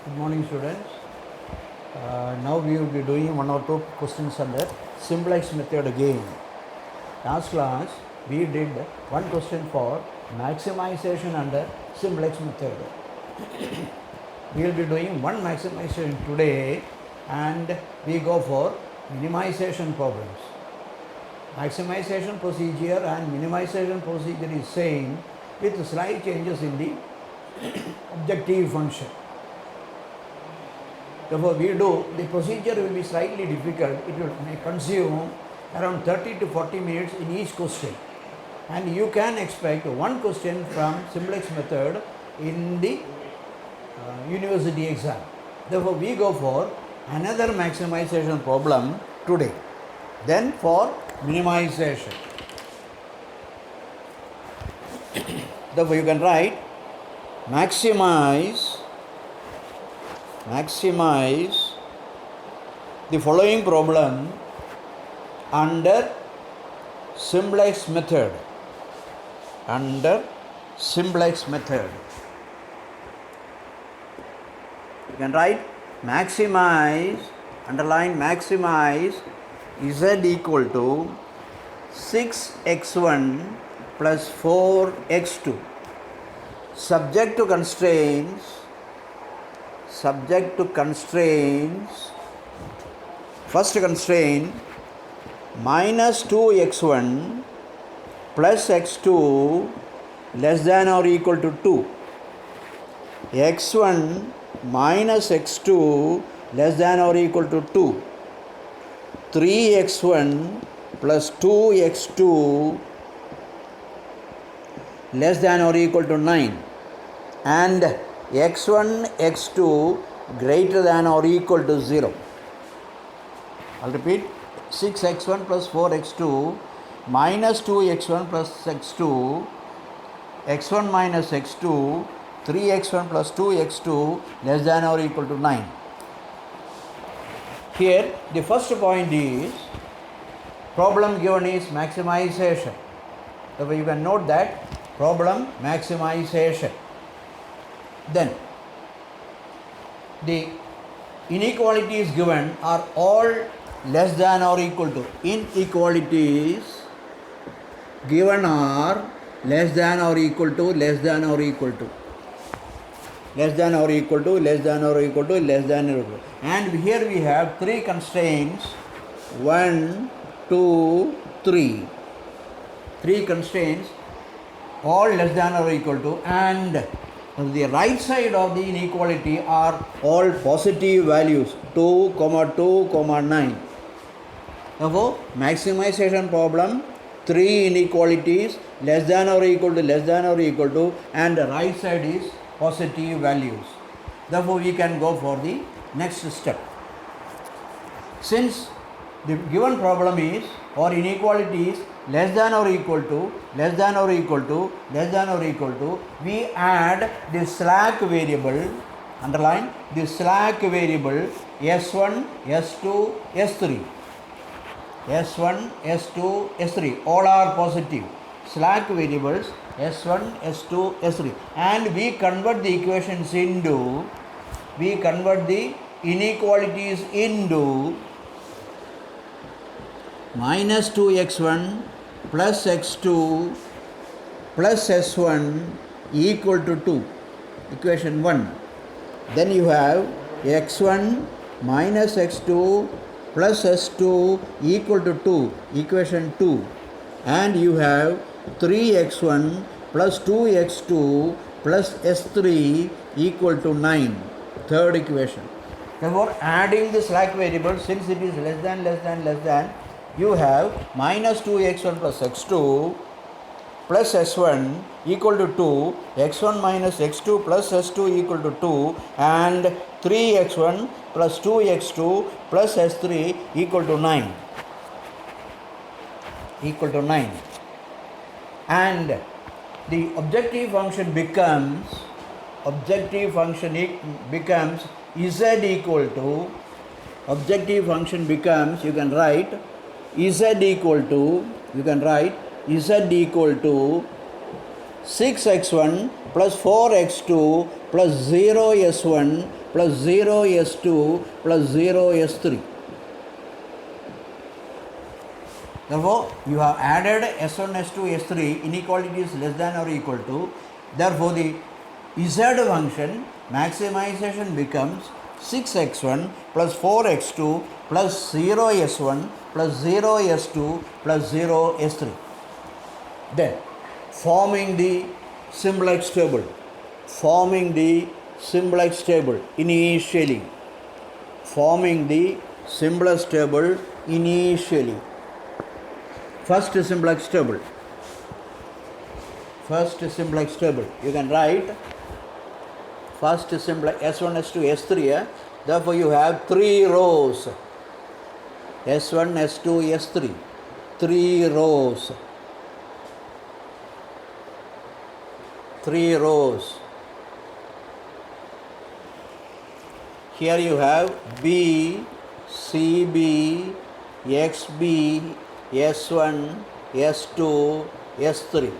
Good morning, students. Now we will be doing one or two questions under simplex method again. Last class we did one question for maximization under simplex method. We will be doing one maximization today and we go for minimization problems. Maximization procedure and minimization procedure is same with slight changes in the objective function. Therefore, the procedure will be slightly difficult. It may consume around 30 to 40 minutes in each question. And you can expect one question from simplex method in the university exam. Therefore, we go for another maximization problem today. Then for minimization. Therefore, you can write maximize the following problem under simplex method. You can write maximize, underline maximize z equal to 6x1 plus 4x2 subject to constraints. First constraint minus 2x1 plus x2 less than or equal to 2. x1 minus x2 less than or equal to 2. 3x1 plus 2x2 less than or equal to 9. And x1, x2 greater than or equal to 0. I'll repeat, 6x1 plus 4x2 minus 2x1 plus x2, x1 minus x2, 3x1 plus 2x2 less than or equal to 9. Here, the first point is, problem given is maximization. Therefore, you can note that problem maximization. Then, the inequalities given are all less than or equal to. Inequalities given are less than or equal to, less than or equal to, less than or equal to, less than or equal to, less than or equal to. And here we have three constraints. 1, 2, 3. Three constraints, all less than or equal to, and the right side of the inequality are all positive values 2, 2, 9. Therefore, maximization problem, three inequalities less than or equal to, less than or equal to, and the right side is positive values. Therefore, we can go for the next step. Since the given problem is or inequality is less than or equal to, less than or equal to, less than or equal to, we add the slack variable, underline the slack variable S1, S2, S3. S1, S2, S3, all are positive. Slack variables S1, S2, S3. And we convert the equations into, we convert the inequalities into minus 2x1 plus x2 plus s1 equal to 2, equation 1. Then you have x1 minus x2 plus s2 equal to 2, equation 2. And you have 3x1 plus 2x2 plus s3 equal to 9, third equation. Therefore, adding the slack variable, since it is less than, you have minus 2x1 plus x2 plus s1 equal to 2, x1 minus x2 plus s2 equal to 2, and 3x1 plus 2x2 plus s3 equal to 9. And the objective function becomes z equal to, objective function becomes, you can write z equal to 6x1 plus 4x2 plus 0s1 plus 0s2 plus 0s3. Therefore, you have added s1, s2, s3, inequality is less than or equal to. Therefore, the z function maximization becomes 6x1 plus 4x2 plus 0s1 plus 0s2 plus 0s3. Then, forming the simplex table. Initially. First simplex table. You can write first simplex S1, S2, S3. Therefore, you have 3 rows. S1, S2, S3. 3 rows. 3 rows. Here you have B, CB, XB, S1, S2, S3.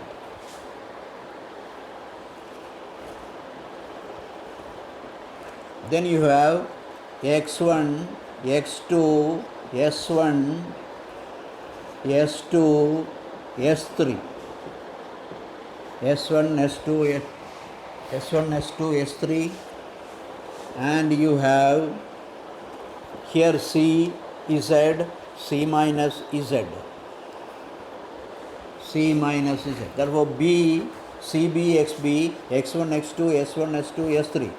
Then you have X1, X2, S1, S2, S3. S1, S2, S3, and you have here C, Z, C minus Z. Therefore, B, CB, XB, X1, X2, S1, S2, S3.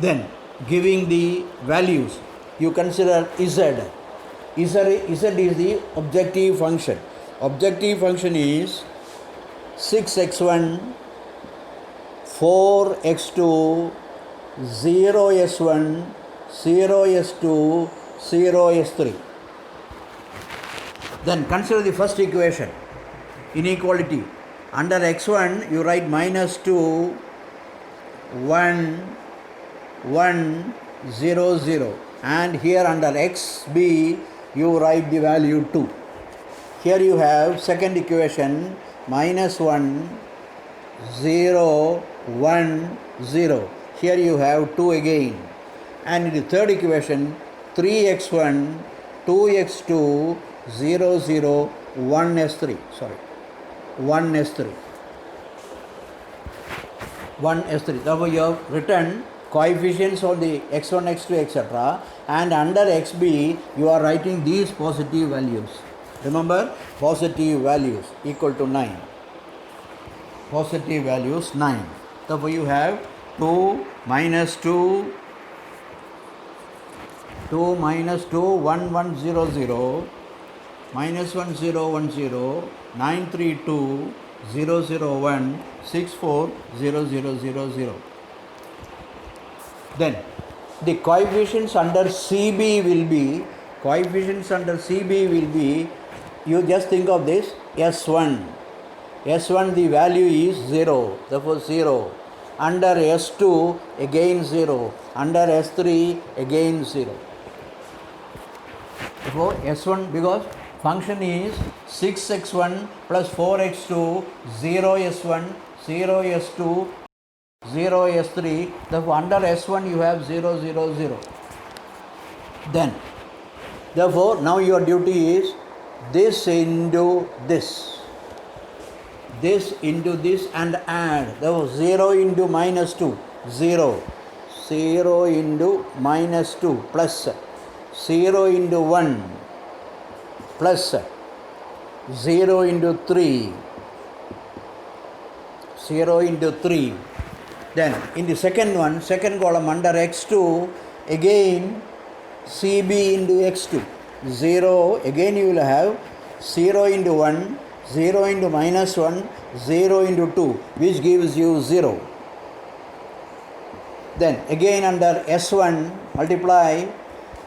Then, giving the values, you consider Z. Z is the objective function. Objective function is 6x1, 4x2, 0s1, 0s2, 0s3. Then consider the first equation, inequality. Under x1 you write minus 2, 1, 1, 0, 0. And here under xb you write the value 2. Here you have second equation, minus 1, 0, 1, 0. Here you have 2 again. And in the third equation, 3x1, 2x2, 0, 0, 1s3. 1s3. Therefore, you have written coefficients of the x1, x2, etc. And under xb, you are writing these positive values. Remember, positive values equal to 9. Positive values 9. Therefore, you have 2 minus 2, 2 minus 2, 1, 1, 0, 0, minus 1, 0, 1, 0, 9, 3, 2, 0, 0, 1, 6, 4, 0, 0, 0, 0. Then, the coefficients under CB will be, you just think of this, S1. S1 the value is 0, therefore 0. Under S2 again 0. Under S3 again 0. Therefore S1, because function is 6x1 plus 4x2, 0s1, 0s2, 0s3. Therefore under S1 you have 0, 0, 0. Then, therefore now your duty is this into this. This into this and add. Therefore 0 into minus 2, 0. 0 into minus 2 plus 0 into 1 plus 0 into 3. 0 into 3. Then in the second column under x2, again CB into x2. 0, again you will have 0 into 1, 0 into minus 1, 0 into 2, which gives you 0. Then again under S1, multiply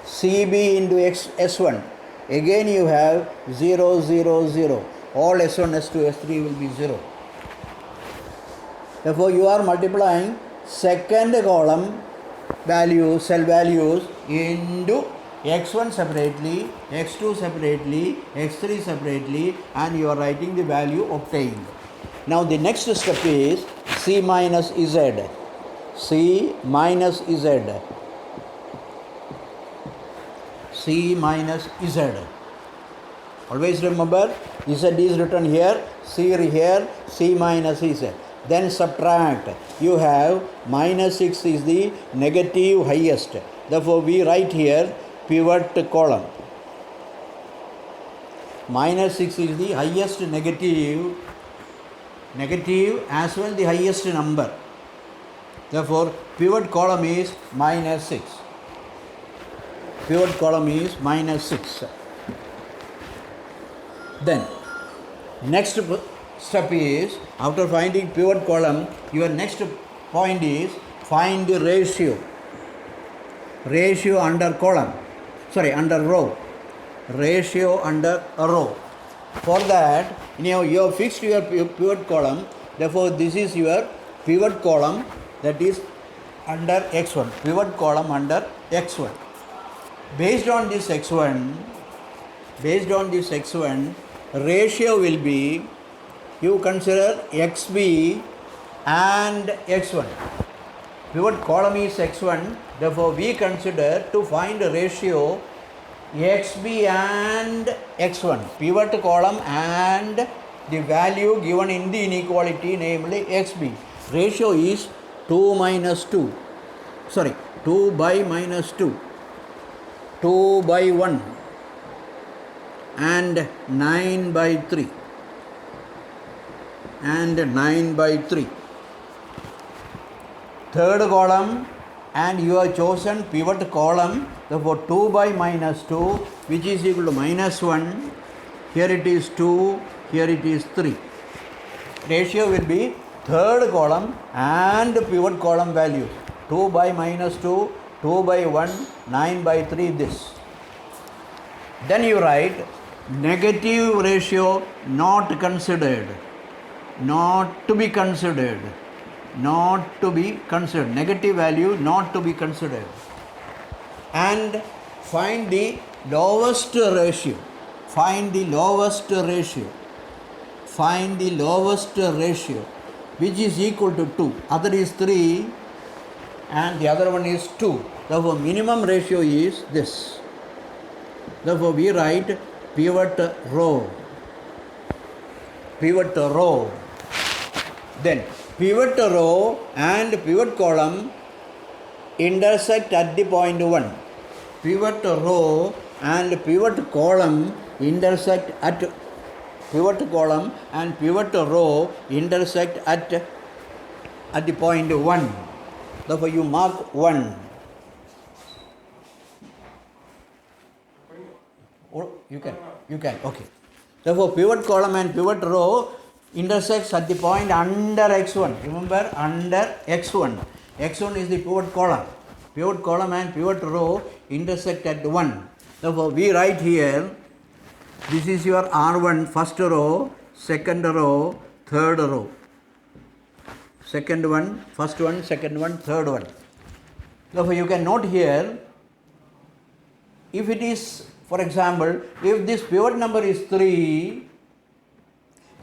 CB into S1. Again you have 0, 0, 0. All S1, S2, S3 will be 0. Therefore, you are multiplying second column values, cell values into x1 separately, x2 separately, x3 separately, and you are writing the value obtained. Now the next step is C minus Z. C minus Z. C minus Z. Always remember, Z is written here, C here, C minus Z. Then subtract. You have minus 6 is the negative highest. Therefore, we write here pivot column. Minus 6 is the highest negative as well the highest number. Therefore, pivot column is minus 6. Pivot column is minus 6. Then, next step is, after finding pivot column, your next point is find the ratio. Ratio under column. Under row. Ratio under a row. For that, you have fixed your pivot column. Therefore, this is your pivot column, that is under x1. Pivot column under x1. Based on this x1, ratio will be, you consider xb and x1. Pivot column is x1. Therefore, we consider to find a ratio xb and x1, pivot column and the value given in the inequality, namely xb. Ratio is 2 by minus 2, 2 by 1 and 9 by 3 and 9 by 3. Third column, and you have chosen pivot column. Therefore, 2 by minus 2, which is equal to minus 1. Here it is 2, here it is 3. Ratio will be third column and pivot column values. 2 by minus 2, 2 by 1, 9 by 3, this. Then you write negative ratio not considered. Not to be considered. Negative value not to be considered. And find the lowest ratio. Find the lowest ratio, which is equal to 2. Other is 3 and the other one is 2. Therefore, minimum ratio is this. Therefore, we write pivot row. Then, pivot row and pivot column intersect at the point 1. Pivot row and pivot column intersect at pivot column and pivot row intersect at the point 1. Therefore, you mark 1. You can. Okay. Therefore, pivot column and pivot row intersects at the point under x1. Remember, under x1. x1 is the pivot column. Pivot column and pivot row intersect at 1. Therefore, we write here, this is your R1, first row, second row, third row. Second one, first one, second one, third one. Therefore, you can note here, if it is, for example, if this pivot number is 3,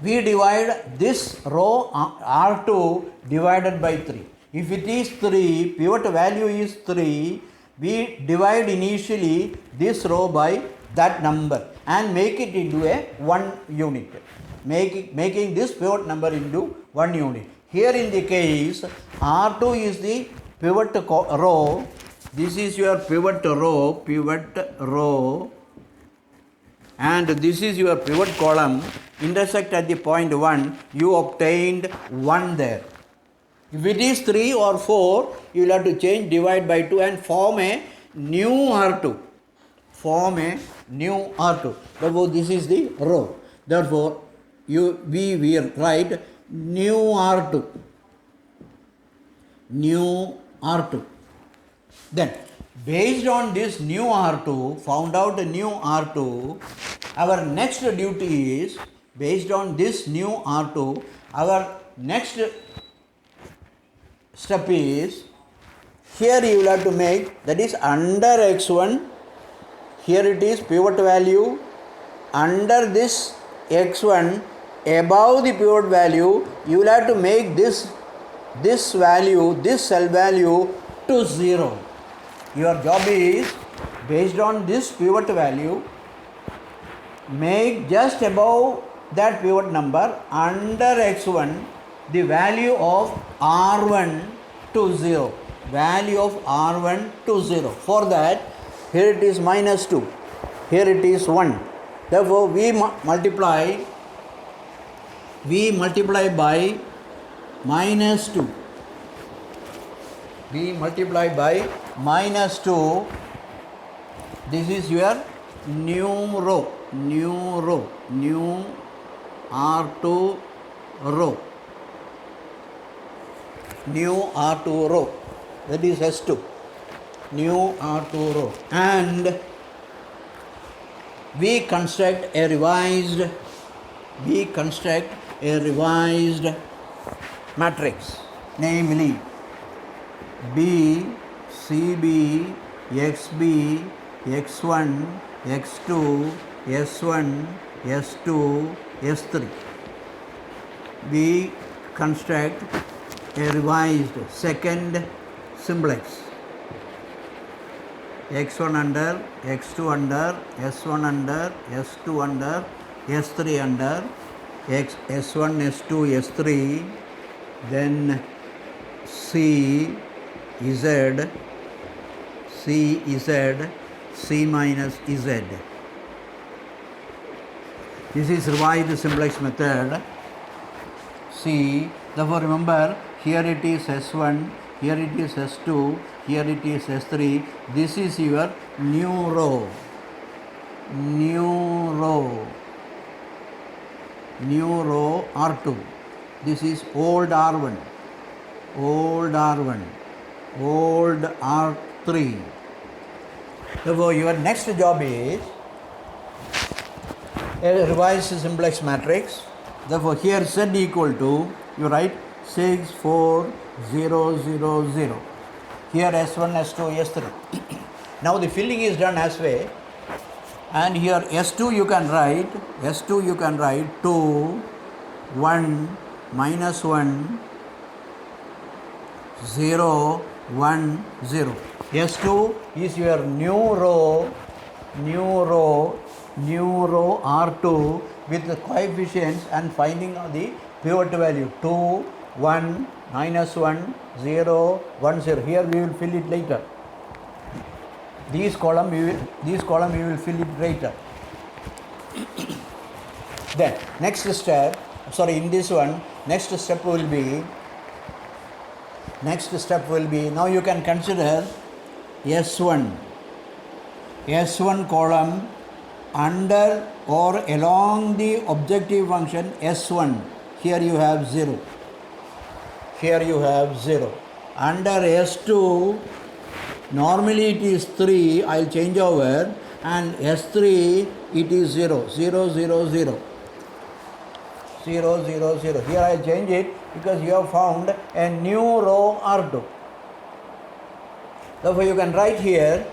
we divide this row R2 divided by 3. If it is 3, pivot value is 3, we divide initially this row by that number and make it into a 1 unit. Making this pivot number into 1 unit. Here in the case, R2 is the pivot row. This is your pivot row, and this is your pivot column. Intersect at the point 1, you obtained 1 there. If it is 3 or 4, you will have to change, divide by 2 and form a new R2. Therefore, this is the row. Therefore, we write new R2. Then, based on this new R2, found out a new R2, our next duty is, based on this new R2, our next step is, here you will have to make, that is under x1, here it is pivot value, under this x1, above the pivot value, you will have to make this value, this cell value to 0. Your job is, based on this pivot value, make just above that pivot number under x1 the value of r1 to 0. Value of r1 to 0. For that, here it is minus 2, here it is 1. Therefore, we multiply by minus 2. We multiply by minus 2. This is your new R2 row. New R2 row. That is S2. New R2 row. And we construct a revised matrix, namely B, CB, XB, X1, X2, S1, S2, S3. We construct a revised second simplex. X1 under, X2 under, S1 under, S2 under, S3 under, S1, S2, S3, then C, Z, C minus Z. This is revised simplex method. C. Therefore, remember, here it is S1, here it is S2, here it is S3. This is your new row. New row R2. This is old R1, old R3. Therefore, your next job is a revised simplex matrix. Therefore, here Z equal to, you write 6, 4, 0, 0, 0. Here S1, S2, S3. Now the filling is done as way. And here S2 you can write 2, 1, minus 1, 0, 1, 0. S2 is your new row R2 with the coefficients and finding the pivot value 2, 1, minus 1, 0, 1, 0. Here we will fill it later. This column we will fill it later. Then next step, in this one, next step will be, now you can consider S1 column under or along the objective function S1. Here you have 0. Under S2, normally it is 3, I will change over, and S3 it is 0, 0, 0, 0. 0, 0, 0. Here I change it because you have found a new row R2. Therefore, you can write here,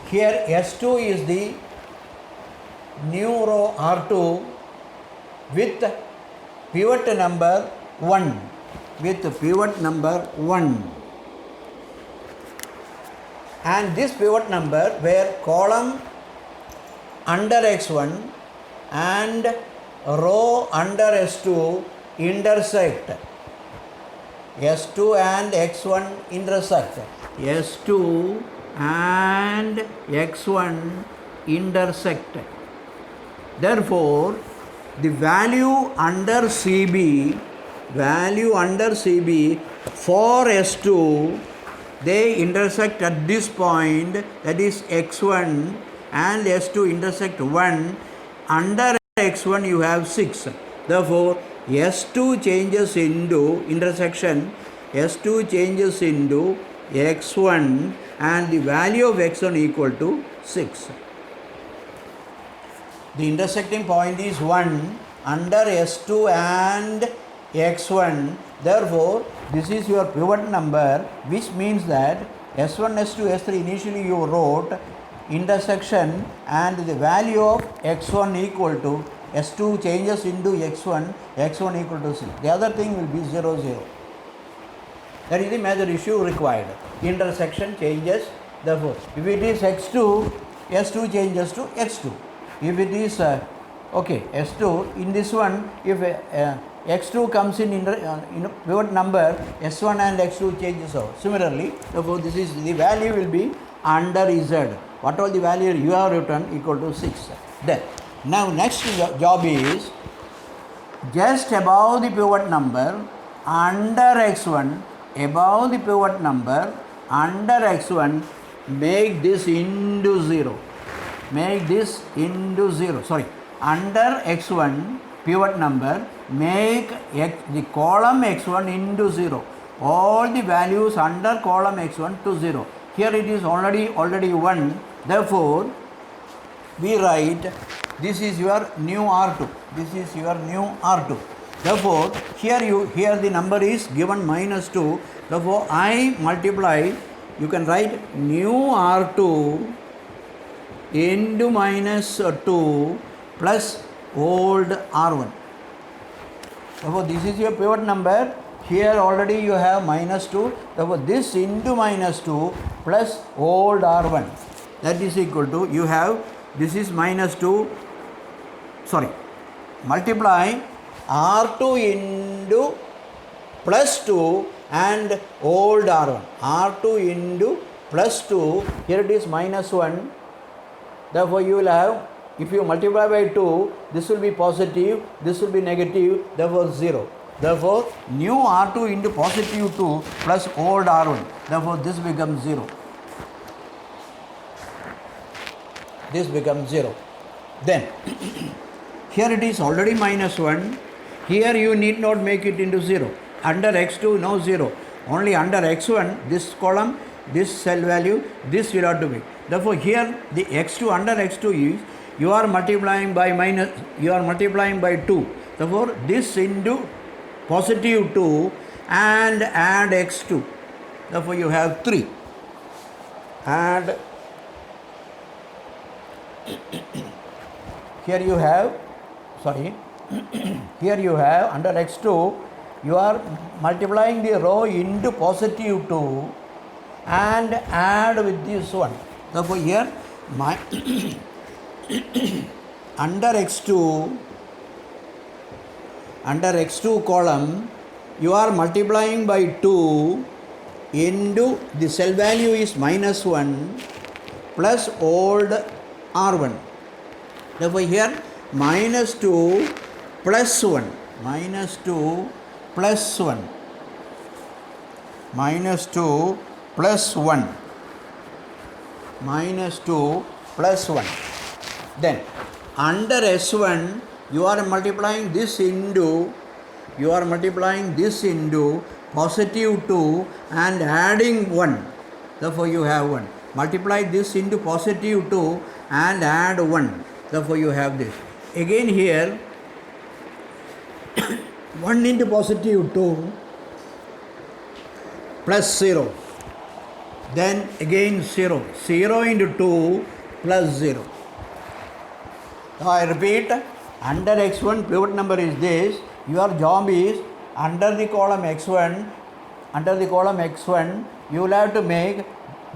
here S2 is the new row R2 with pivot number 1. And this pivot number where column under X1 and row under S2 intersect. S2 and X1 intersect. S2 and X1 intersect. Therefore, the value under CB for S2, they intersect at this point, that is X1 and S2 intersect 1. Under X1 you have 6. Therefore, S2 changes into intersection, S2 changes into X1 and the value of X1 equal to 6. The intersecting point is 1 under S2 and X1. Therefore, this is your pivot number, which means that S1, S2, S3 initially you wrote intersection and the value of X1 equal to S2 changes into x1, x1 equal to 6. The other thing will be 0, 0. That is the major issue required. Intersection changes, therefore, if it is x2, s2 changes to x2. If it is, s2, in this one, if x2 comes in pivot number, s1 and x2 changes out. Similarly, therefore, this is the value will be under z. What all the value you have written equal to 6. Then, now next job is just above the pivot number under x1, above the pivot number under x1, make this into 0. Make this into 0. Sorry, under x1 pivot number, make the column x1 into 0. All the values under column x1 to 0. Here it is already 1. Therefore, we write this is your new R2. This is your new R2. Therefore, here the number is given -2. Therefore, I multiply. You can write new R2 into -2 plus old R1. Therefore, this is your pivot number. Here already you have -2. Therefore, this into -2 plus old R1. That is equal to, you have, this is -2. Sorry, multiply R2 into plus 2 and old R1. R2 into plus 2, here it is -1. Therefore, you will have, if you multiply by 2, this will be positive, this will be negative, therefore 0. Therefore, new R2 into positive 2 plus old R1. Therefore, this becomes 0. This becomes 0. Then, here it is already -1. Here you need not make it into 0. Under x2, no 0. Only under x1, this column, this cell value, this will have to be. Therefore, here the x2 under x2 is, you are multiplying by 2. Therefore, this into positive 2 and add x2. Therefore, you have 3. And here you have, here you have under x2, you are multiplying the row into positive 2 and add with this one. Therefore, here my under x2 column, you are multiplying by 2 into the cell value is -1 plus old R1. Therefore, here -2 plus 1, -2 plus 1, -2 plus 1, -2 plus 1. Then, under S1, you are multiplying this into positive 2 and adding 1. Therefore, you have 1. Multiply this into positive 2 and add 1. Therefore, you have this. Again here, 1 into positive 2 plus 0. Then again 0. 0 into 2 plus 0. Now I repeat, under x1 pivot number is this. Your job is under the column x1, you will have to make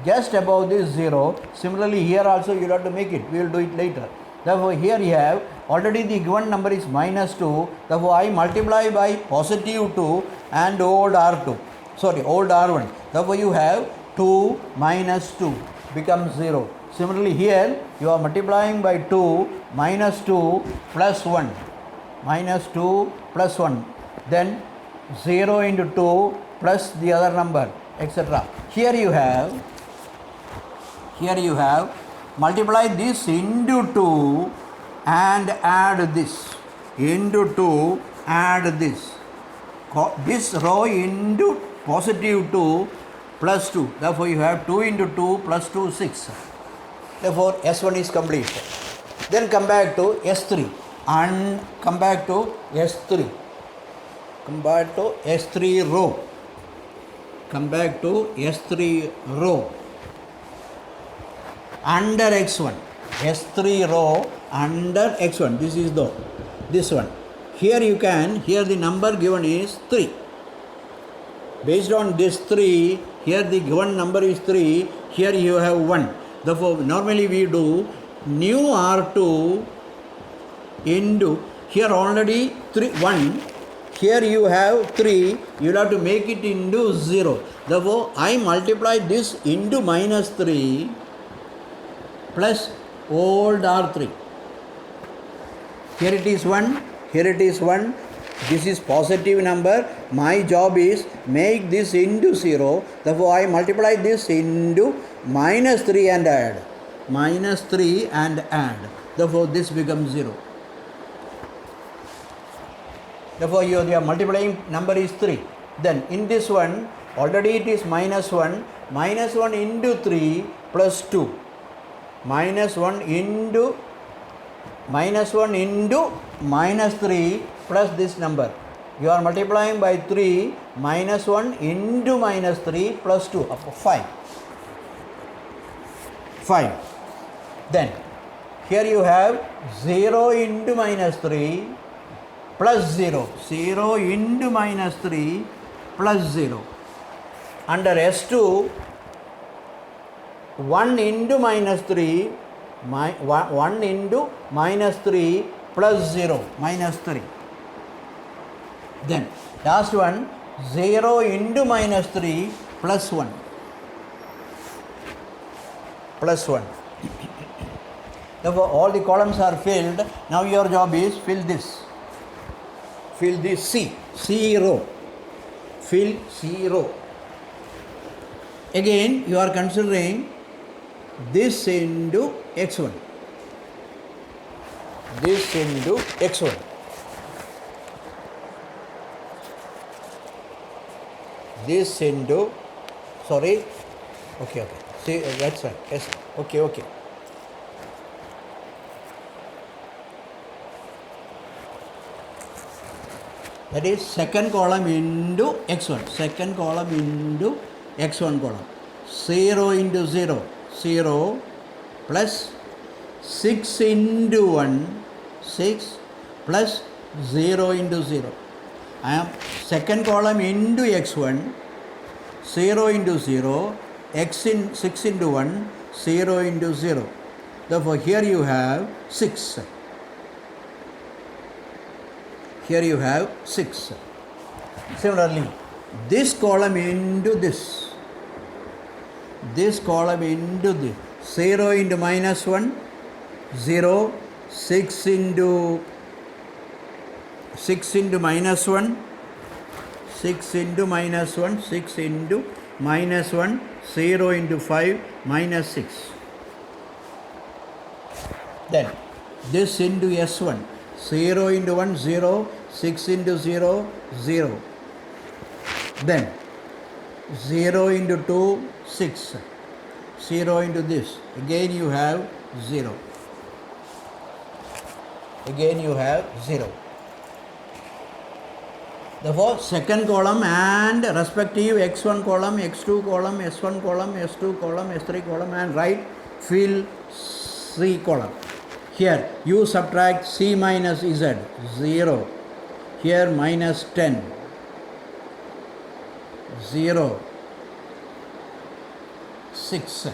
just above this 0. Similarly, here also you will have to make it. We will do it later. Therefore, here you have already the given number is -2. Therefore, I multiply by positive 2 and old R2. Old R1. Therefore, you have 2 minus 2 becomes 0. Similarly, here you are multiplying by 2 minus 2 plus 1. Minus 2 plus 1. Then 0 into 2 plus the other number, etc. Here you have multiply this into 2 and add this. Into 2 add this. This row into positive 2 plus 2. Therefore, you have 2 into 2 plus 2, 6. Therefore, S1 is complete. Then come back to S3 and come back to S3. Come back to S3 row. Come back to S3 row. Under x1. S3 row under x1. This is the this one. Here you can, here the number given is 3. Based on this 3, here the given number is 3, here you have 1. Therefore, normally we do new R2 into, here already 1, here you have 3, you will have to make it into 0. Therefore, I multiply this into minus 3 plus old R3. Here it is 1, here it is 1. This is positive number. My job is make this into 0. Therefore, I multiply this into minus 3 and add. Minus 3 and add. Therefore, this becomes 0. Therefore, your multiplying number is 3. Then, in this one, already it is minus 1. Minus 1 into 3 plus 2. Minus 1 into minus 3 plus this number. You are multiplying by 3, minus 1 into minus 3 plus 2, 5. 5. Then, here you have 0 into minus 3 plus 0. 0 into minus 3 plus 0. Under S2, 1 into minus 3, 1 into minus 3 plus 0, minus 3. Then, last one, 0 into minus 3 plus 1. Plus 1. Therefore, all the columns are filled. Now, your job is fill this. Fill this C row. Fill C row. Again, you are considering this into x1. This into x1. This into, sorry, okay, see, that's right, yes, okay. That is second column into x1, second column into x1 column. 0 into 0, 0 plus 6 into 1, 6 plus 0 into 0. I am second column into x1, 0 into 0, x in 6 into 1, 0 into 0. Therefore, here you have 6. Here you have 6. Similarly, this column into this. This column into this. 0 into minus 1, 0, 6 into minus 1, 6 into minus 1, 6 into minus 1, 0 into 5, minus 6. Then, this into S1, 0 into 1, 0, 6 into 0, 0. Then, 0 into 2, 6. 0 into this. Again you have 0. Again you have 0. Therefore, second column and respective x1 column, x2 column, s1 column, s2 column, s3 column and right fill C column. Here you subtract C minus Z, 0. Here minus 10, 0, 6,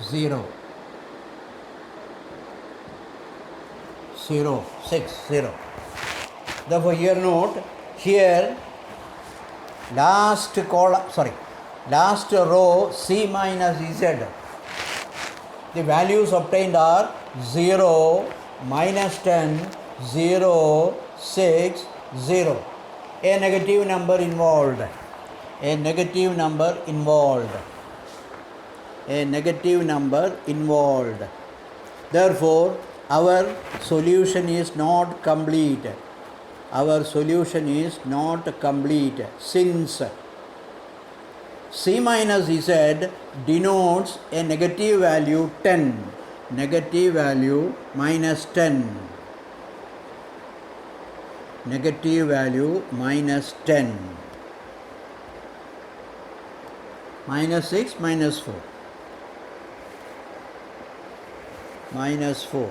0, 0, 6, 0. Therefore, here note, here last row C minus Z, the values obtained are 0, minus 10, 0, 6, 0. A negative number involved. A negative number involved. A negative number involved. Therefore, our solution is not complete. Our solution is not complete since C minus Z denotes a negative value 10. Negative value minus 10. Negative value minus 10. Minus 6, minus 4. Minus 4.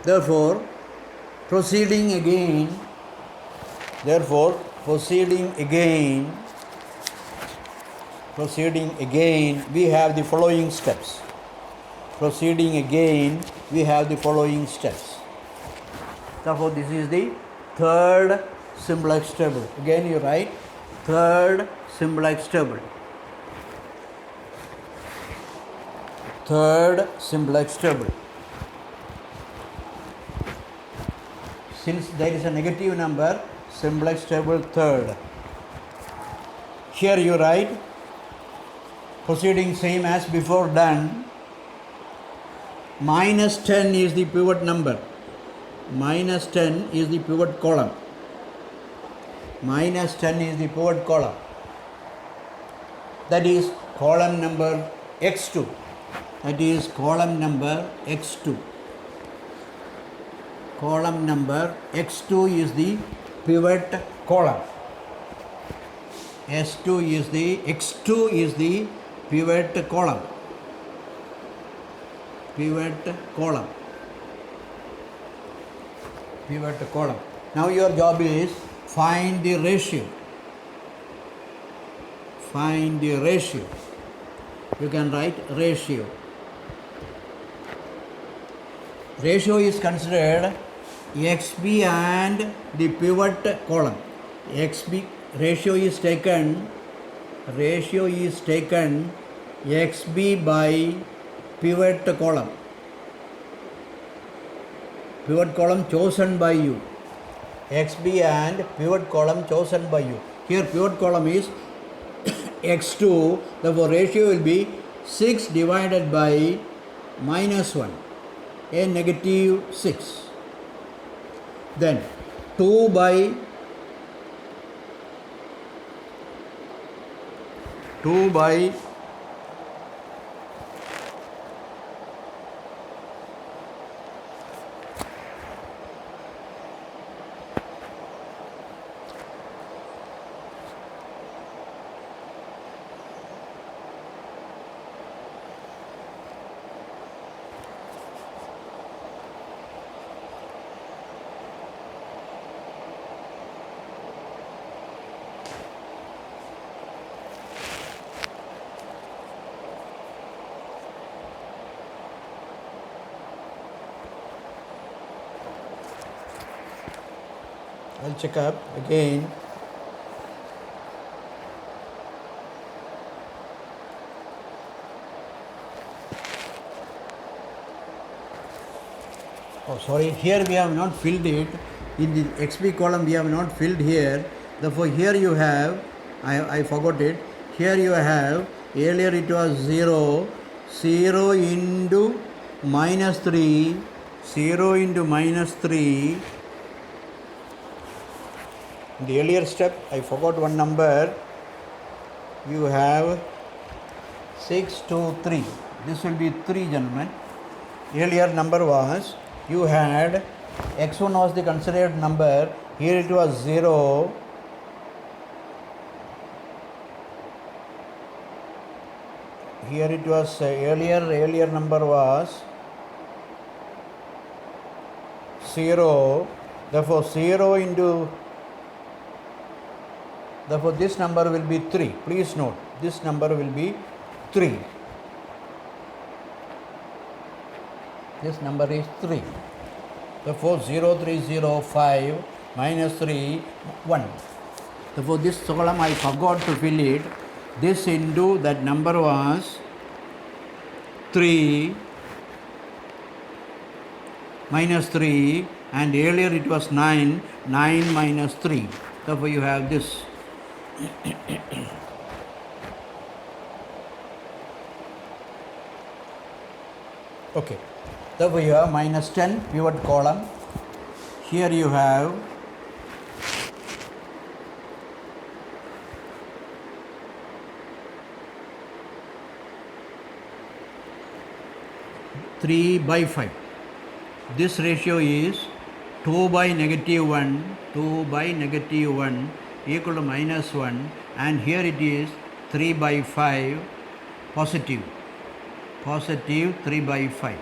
Therefore, proceeding again, we have the following steps. Therefore, this is the third simplex table. Again, you write third simplex table. Since there is a negative number, simplex table third. Here you write proceeding same as before done. Minus 10 is the pivot number. Minus 10 is the pivot column. That is column number x2. Column number x2 is the pivot column. x2 is the pivot column. Now your job is find the ratio. You can write ratio. Ratio is considered xb and the pivot column. Ratio is taken xb by pivot column. Pivot column chosen by you. xb and pivot column chosen by you. Here pivot column is x2, therefore ratio will be 6 divided by minus 1, a negative 6. Then 2 by I'll check up again. Oh, sorry, here we have not filled it. In the XP column we have not filled here. Therefore here you have, I forgot it. Here you have, earlier it was 0 into minus 3, The earlier step, I forgot one number. You have 6, 2, 3. This will be 3, gentlemen. Earlier number was, you had x1 was the considered number. Here it was 0. Here it was earlier number was 0. Therefore this number will be 3. Please note, this number will be 3. This number is 3. Therefore 0305 minus 3, 1. Therefore this column I forgot to fill it. This into that number was 3 minus 3, and earlier it was 9 minus 3. Therefore you have this. Okay. Therefore you have minus 10 pivot column. Here you have 3 by 5. This ratio is 2 by negative 1 equal to minus 1, and here it is 3 by 5 positive 3 by 5.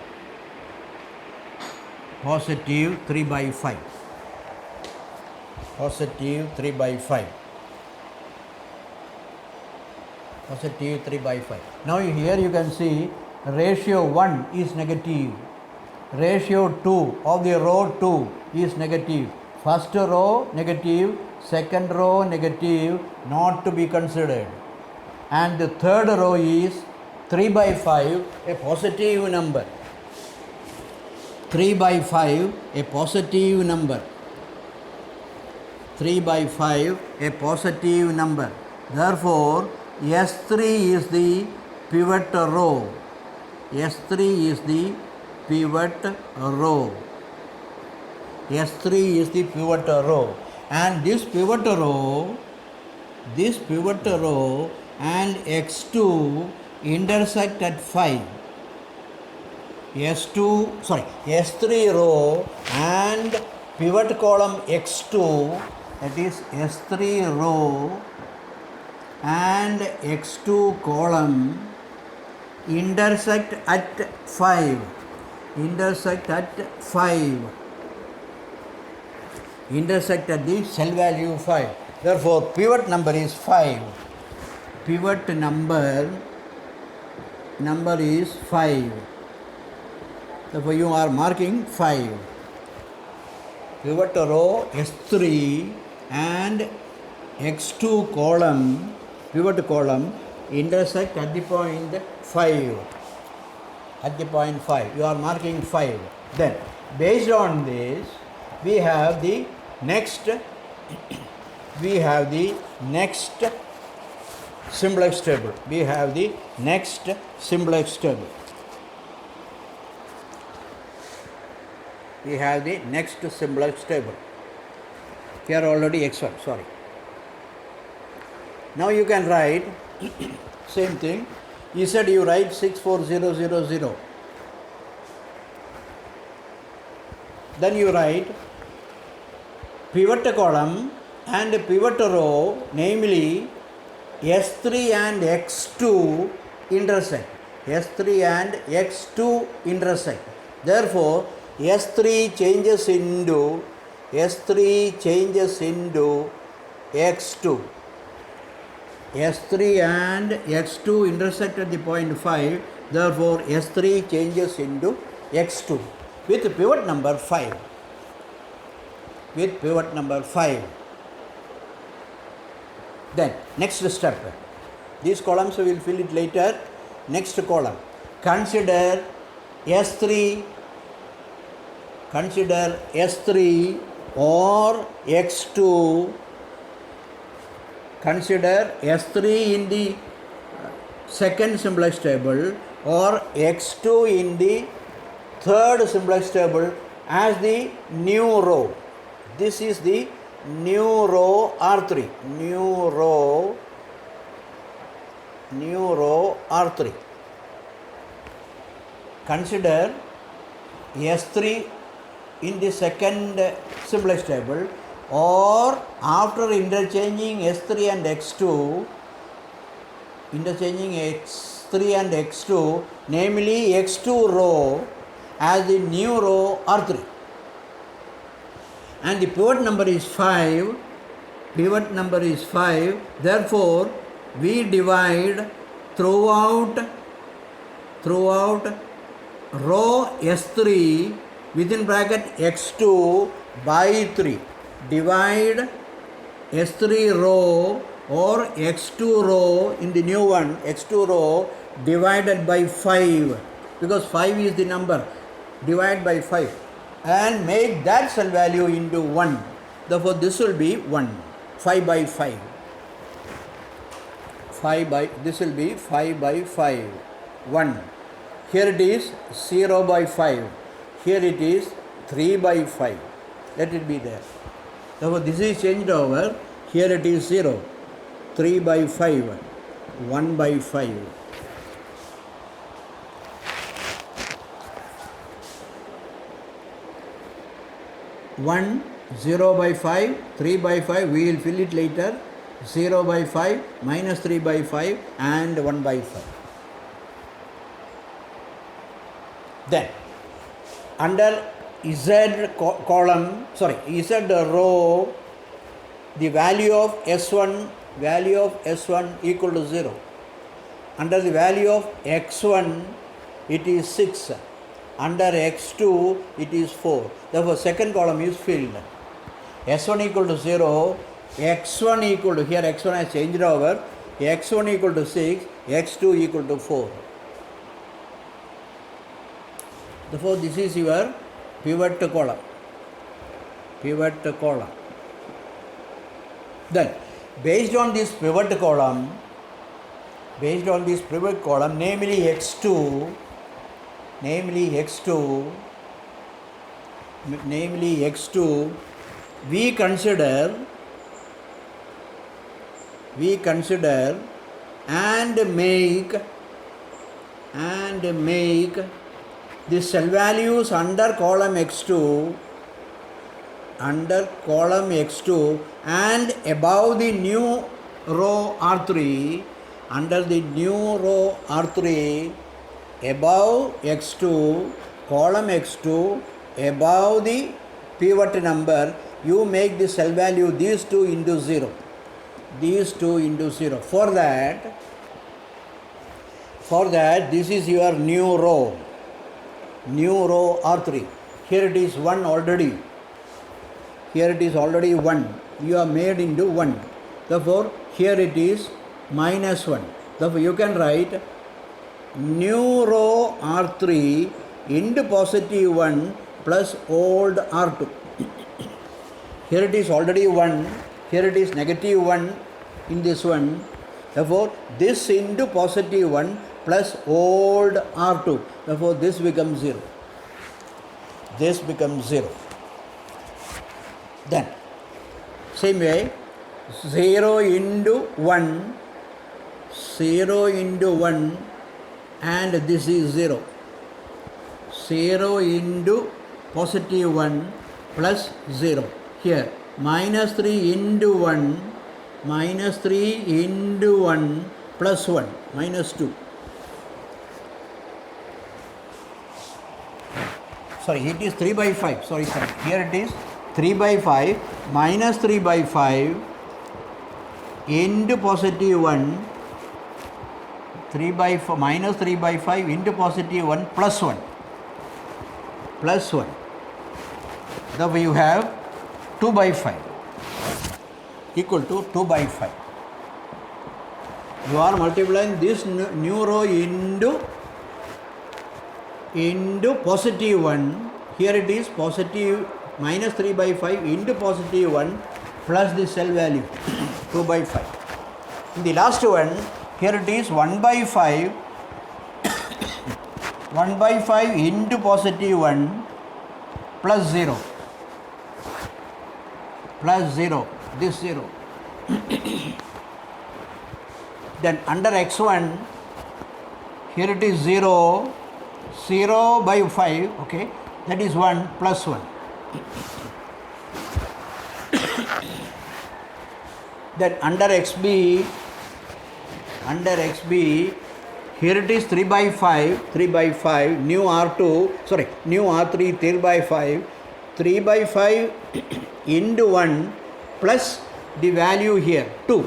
positive 3 by 5. Positive 3 by 5. Positive 3 by 5. Now here you can see ratio 1 is negative. Ratio 2 of the row 2 is negative. First row negative, second row negative, not to be considered. And the third row is 3 by 5, a positive number. 3 by 5, a positive number. 3 by 5, a positive number. Therefore, S3 is the pivot row. S3 is the pivot row. S3 is the pivot row. And this pivot row and X2 intersect at 5. S3 row and pivot column X2, that is S3 row and X2 column intersect at 5. Intersect at 5. Intersect at the cell value 5. Therefore, pivot number is 5. Pivot number is 5. Therefore, you are marking 5. Pivot row S3 and X2 column, pivot column intersect at the point 5. At the point 5. You are marking 5. Then, based on this, we have the next simplex table. We have the next simplex table. We have the next simplex table. Here already X1, sorry. Now you can write same thing. You said you write 64000. Then you write pivot column and pivot row, namely S3 and X2 intersect. S3 and X2 intersect. Therefore, S3 changes into X2. S3 and X2 intersect at the point 5. Therefore, S3 changes into X2 with pivot number 5. With pivot number 5. Then, next step. These columns we will fill it later. Next column. Consider S3 or X2. Consider S3 in the second simplex table or X2 in the third simplex table as the new row. This is the new row R3. New row R3. Consider S3 in the second simplex table, or after interchanging S3 and X2, namely X2 row as the new row R3. And the pivot number is 5. Therefore, we divide throughout row S3 within bracket X2 by 3. Divide S3 row or X2 row in the new one, X2 row divided by 5, because 5 is the number. Divide by 5 and make that cell value into 1. Therefore, this will be 1. 5 by 5. This will be 5 by 5. 1. Here it is 0 by 5. Here it is 3 by 5. Let it be there. Therefore, this is changed over. Here it is 0. 3 by 5. 1 by 5. 1, 0 by 5, 3 by 5, we will fill it later. 0 by 5, minus 3 by 5 and 1 by 5. Then, under column, sorry, Z row, the value of S1 equal to 0. Under the value of x1 it is 6. Under x2 it is 4. Therefore second column is filled. S1 equal to 0, x1 equal to, here x1 has changed over, x1 equal to 6, x2 equal to 4. Therefore this is your pivot column. Then based on this pivot column, namely x2, we consider and make the cell values under column x2 and above the new row R3, under the new row R3, above x2, column x2, above the pivot number, you make the cell value these two into 0. For that this is your new row R3. Here it is 1 already. You are made into 1. Therefore here it is minus 1. Therefore you can write new row R3 into positive 1 plus old R2. Here it is already 1. Here it is negative 1 in this one. Therefore this into positive 1 plus old R2. Therefore this becomes 0. Then same way 0 into 1 and this is 0. 0 into positive 1 plus 0. Here minus 3 into 1 plus 1 minus 2. Sorry, it is 3 by 5. Sorry. Here it is 3 by 5 minus 3 by 5 into positive 1. 3 by 4 minus 3 by 5 into positive 1 plus 1. Therefore you have 2 by 5 equal to 2 by 5. You are multiplying this new row into positive 1. Here it is positive minus 3 by 5 into positive 1 plus the cell value 2 by 5. In the last one, here it is 1 by 5 into positive 1 plus 0. This 0. Then under x1, here it is 0 by 5, okay, that is 1 plus 1. Then under xb, here it is 3 by 5, new R3 3 by 5 into 1 plus the value here 2.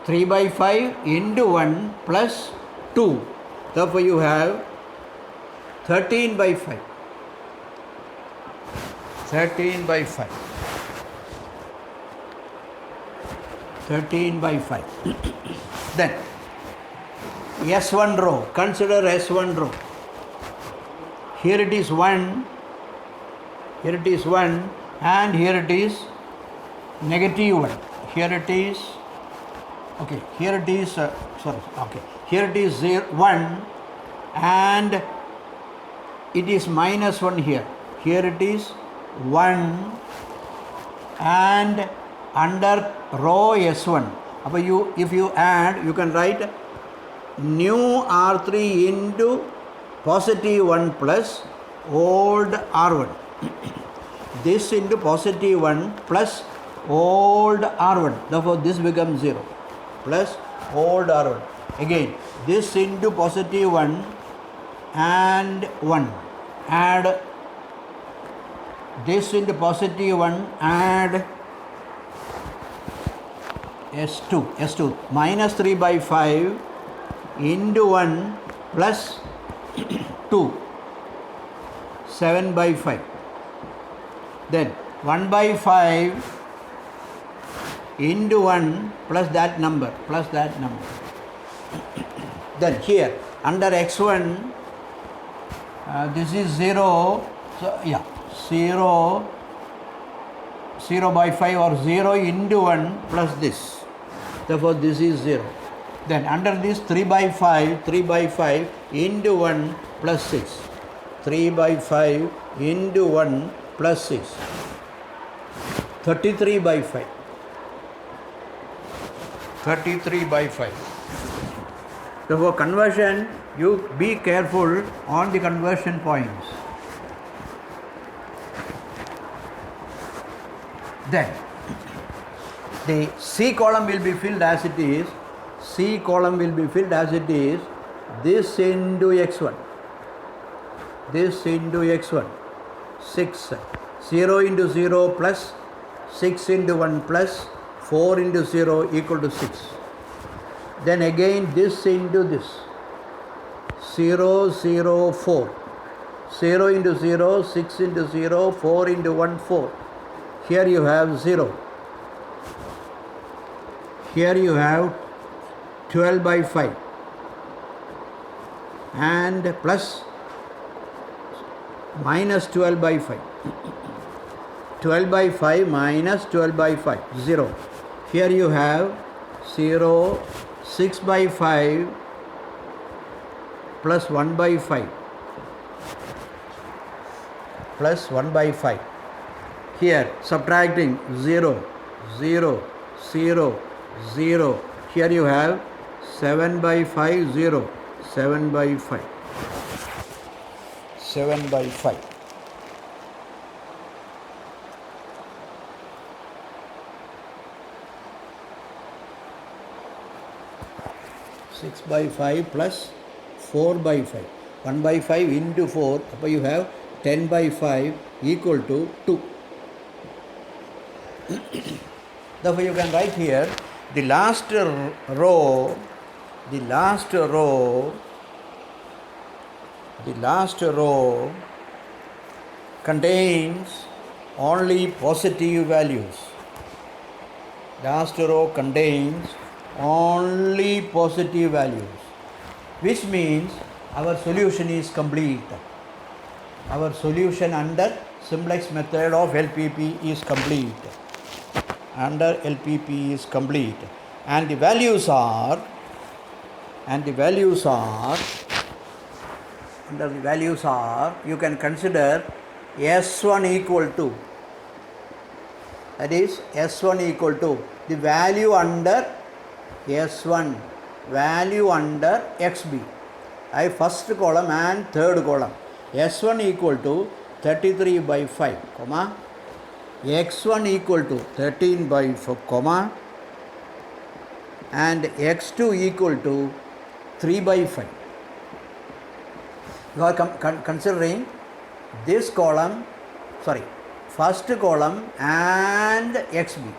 3 by 5 into 1 plus 2. Therefore you have 13 by 5. Then S1 row, consider S1 row. Here it is 1 and here it is negative 1. Here it is 1 and it is minus 1 here. Here it is 1 and under row S1. If you add, you can write new R3 into positive 1 plus old R1. This into positive 1 plus old R1. Therefore this becomes 0 plus old R1. Again this into positive 1 and 1. Add this into positive 1, add S2 minus 3 by 5 into 1 plus 2, 7 by 5. Then 1 by 5 into 1 plus that number. Then here under x1 this is 0, so yeah, 0 by 5 or 0 into 1 plus this, therefore this is 0. Then under this 3 by 5 into 1 plus 6, 3 by 5 into 1 plus 6, 33 by 5. Therefore conversion, you be careful on the conversion points. Then the C column will be filled as it is. This into x1. 6. 0 into 0 plus 6 into 1 plus 4 into 0 equal to 6. Then again this into this. 0, 0, 4. 0 into 0, 6 into 0, 4 into 1, 4. Here you have 0. Here you have 12 by 5 and plus minus 12 by 5. 12 by 5 minus 12 by 5, 0. Here you have 0, 6 by 5 plus 1 by 5 plus 1 by 5. Here subtracting 0, 0, 0, 0. Here you have 7 by 5, 0, 7 by 5. 7 by 5. Six by 5 plus 4 by 5. 1 by 5 into 4. So you have 10 by 5 equal to 2. Therefore you can write here the last row contains only positive values. Last row contains only positive values, which means our solution is complete. Our solution under simplex method of LPP is complete. And the values are you can consider S1 equal to, that is S1 equal to the value under S1, value under XB. First column and third column. S1 equal to 33 by 5, comma, x1 equal to 13 by 4, comma, and x2 equal to 3 by 5. You are considering this column, first column and XB.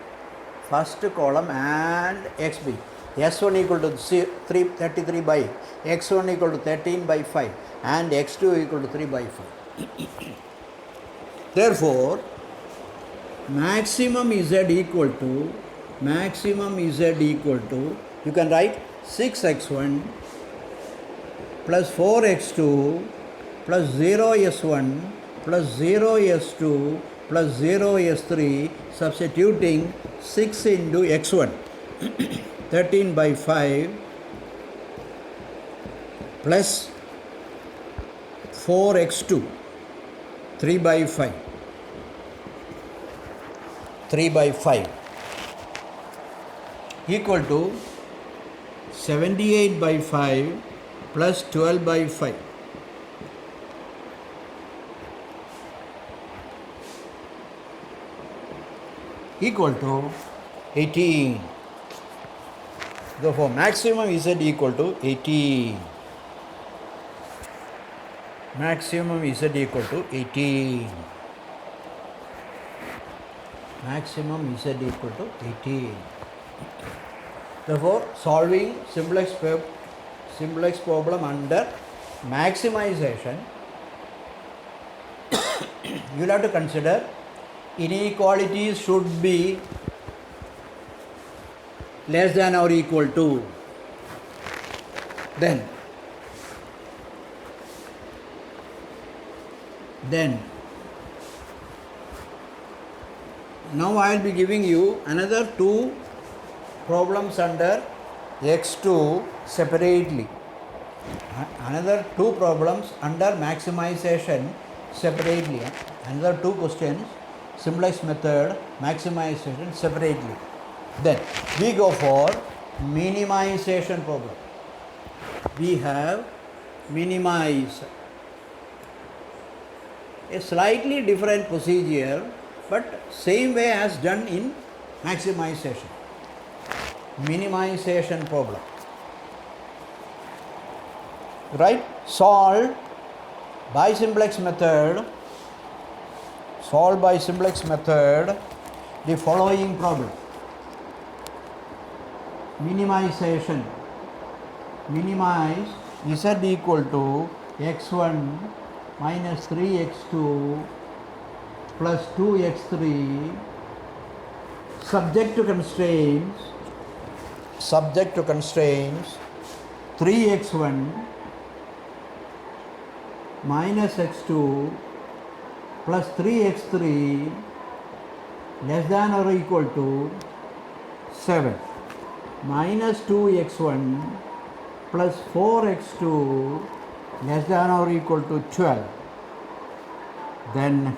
S1 equal to 33 by, x1 equal to 13 by 5, and x2 equal to 3 by 5. Therefore, maximum Z equal to, you can write 6x1 plus 4x2 plus 0s1 plus 0s2 plus 0s3, substituting 6 into x1, 13 by 5 plus 4x2, 3 by 5. 3 by 5 equal to 78 by 5 plus 12 by 5. Equal to 18. Therefore, maximum Z equal to 18. maximum z equal to 18. Maximum z equal to 18. Therefore, solving simplex problem under maximization, you will have to consider inequalities should be less than or equal to. Then now I will be giving you another two problems under x2 separately. Another two problems under maximization separately. Another two questions, simplex method, maximization separately. Then we go for minimization problem. We have minimize, a slightly different procedure, but same way as done in maximization. Minimization problem. Right? Solve by simplex method. Solve by simplex method the following problem. Minimization. Minimize z equal to x1 minus 3x2 plus 2x3 subject to constraints 3x1 minus x2 plus 3x3 less than or equal to 7, minus 2x1 plus 4x2 less than or equal to 12, then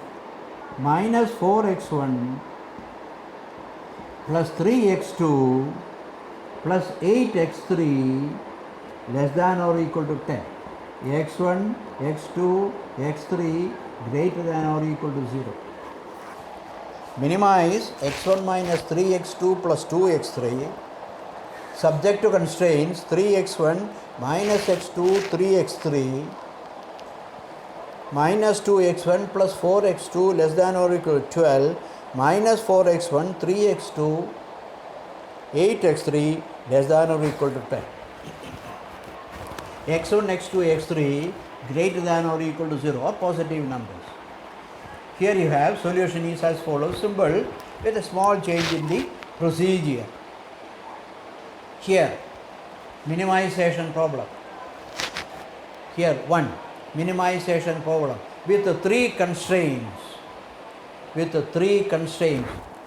minus 4x1 plus 3x2 plus 8x3 less than or equal to 10. x1, x2, x3 greater than or equal to 0. Minimize x1 minus 3x2 plus 2x3 subject to constraints 3x1 minus x2 3x3 minus 2x1 plus 4x2 less than or equal to 12 minus 4x1 3x2 8x3 less than or equal to 10. x1, x2, x3 greater than or equal to 0 are positive numbers. Here you have solution is as follows, simple with a small change in the procedure. Here minimization problem. Here one minimization problem with three constraints.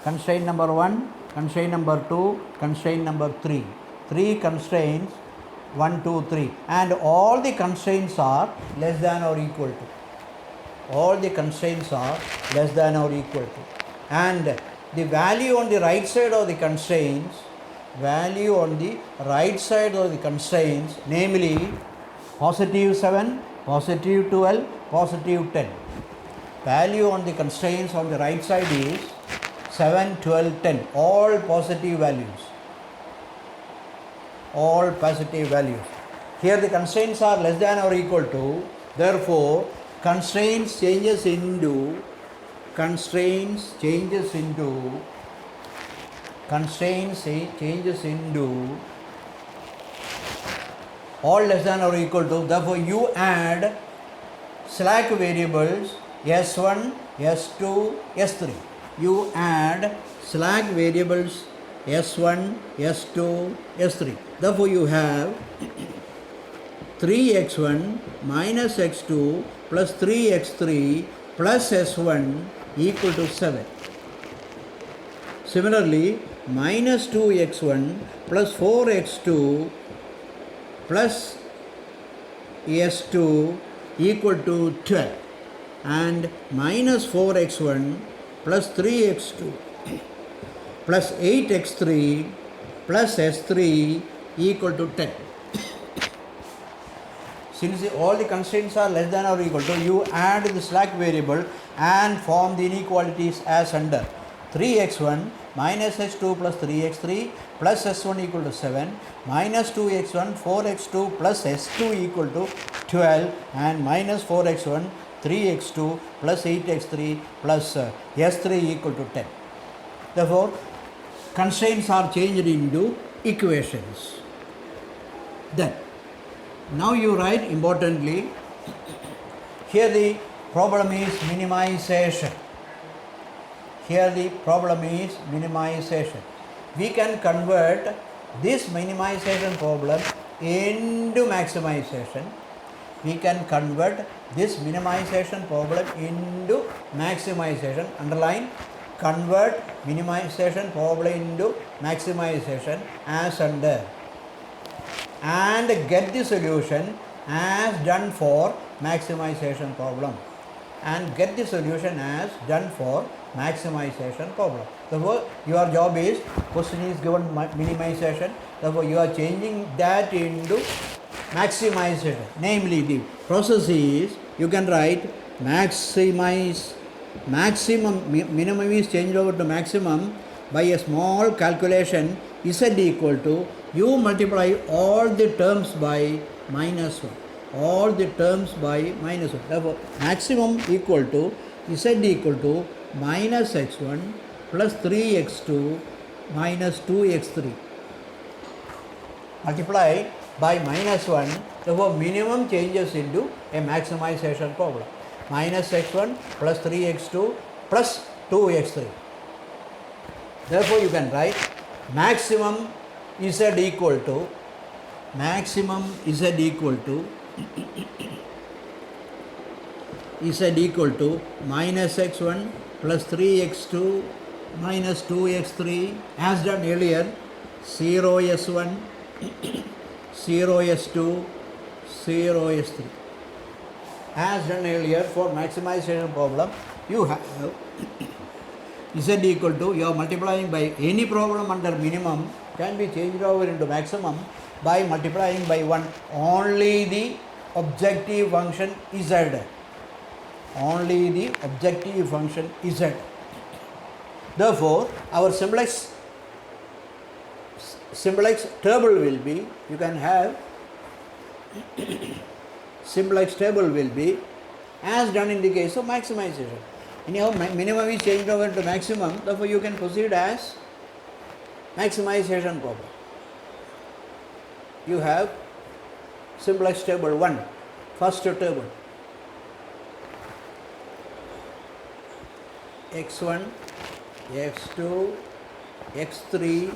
Constraint number 1, constraint number 2, constraint number 3. Three constraints 1, 2, 3, and all the constraints are less than or equal to. All the constraints are less than or equal to, and the value on the right side of the constraints, namely positive 7, positive 12, positive 10. Value on the constraints on the right side is 7, 12, 10, all positive values. All positive values. Here the constraints are less than or equal to, therefore constraints changes into all less than or equal to, therefore you add slack variables S1, S2, S3. You add slack variables S1, S2, S3. Therefore you have 3x1 minus x2 plus 3x3 plus s1 equal to 7. Similarly, minus 2x1 plus 4x2 plus s2 equal to 12, and minus 4x1 plus 3x2 plus 8x3 plus s3 equal to 10. Since all the constraints are less than or equal to, you add the slack variable and form the inequalities as under 3x1 minus x2 plus 3x3 plus s1 equal to 7, minus 2x1 4x2 plus s2 equal to 12, and minus 4x1 3x2 plus 8x3 plus s3 equal to 10. Therefore, constraints are changed into equations. Then, now you write importantly, here the problem is minimization. Here the problem is minimization. We can convert this minimization problem into maximization. We can convert this minimization problem into maximization. Underline, convert minimization problem into maximization as under, and get the solution as done for maximization problem, and get the solution as done for maximization problem. Therefore, your job is, question is given minimization, therefore you are changing that into maximization. Namely, the process is, you can write maximize, minimum is changed over to maximum by a small calculation, z equal to, you multiply all the terms by minus 1. All the terms by minus 1. Therefore, maximum equal to z equal to minus x1 plus 3x2 minus 2x3. Multiply by minus 1. Therefore, minimum changes into a maximization problem. Minus x1 plus 3x2 plus 2x3. Therefore, you can write maximum z equal to z equal to minus x1 plus 3x2 minus 2x3, as done earlier, 0 s1, 0 s2, 0 s3. As done earlier for maximization problem, you have z equal to, you are multiplying by any problem under minimum can be changed over into maximum by multiplying by 1 only the objective function z. Only the objective function z. Therefore, our simplex table will be, you can have simplex table will be as done in the case of maximization. Anyhow, minimum is changed over to maximum, therefore you can proceed as maximization problem. You have simplex table 1, first table, x1, x2, x3,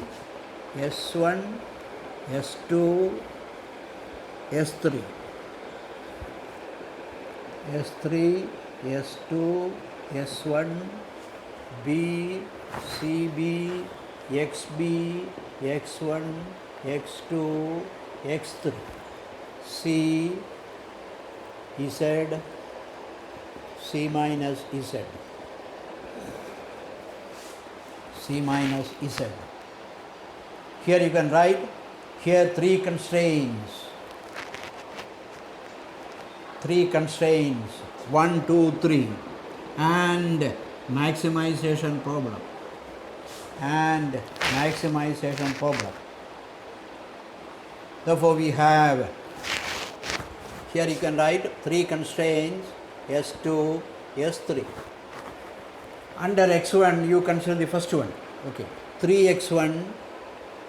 s1, s2, s3, s3, s2, s1, b, cb, xb, x1, x2, x3, c, z, c minus z, c minus z. Here you can write, here three constraints, 1, 2, 3, and maximization problem, Therefore, we have, here you can write three constraints, s2, s3. Under x1, you consider the first one. Okay, 3x1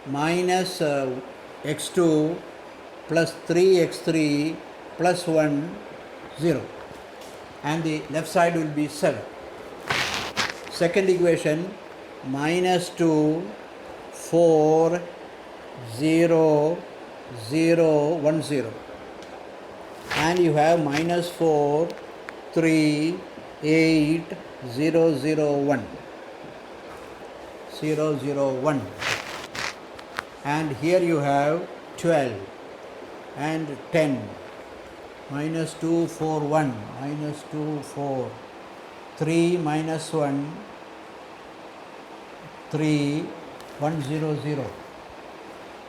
minus x2 plus 3x3 plus 1, 0. And the left side will be 7. Second equation, minus 2, 4, 0, 0, 1, 0. And you have minus 4, 3, 8, 0, 0, 1. 0, 0, 1. And here you have 12 and 10. Minus 2, 4, 1. Minus 2, 4. 3, minus 1. 3, 1, 0, 0.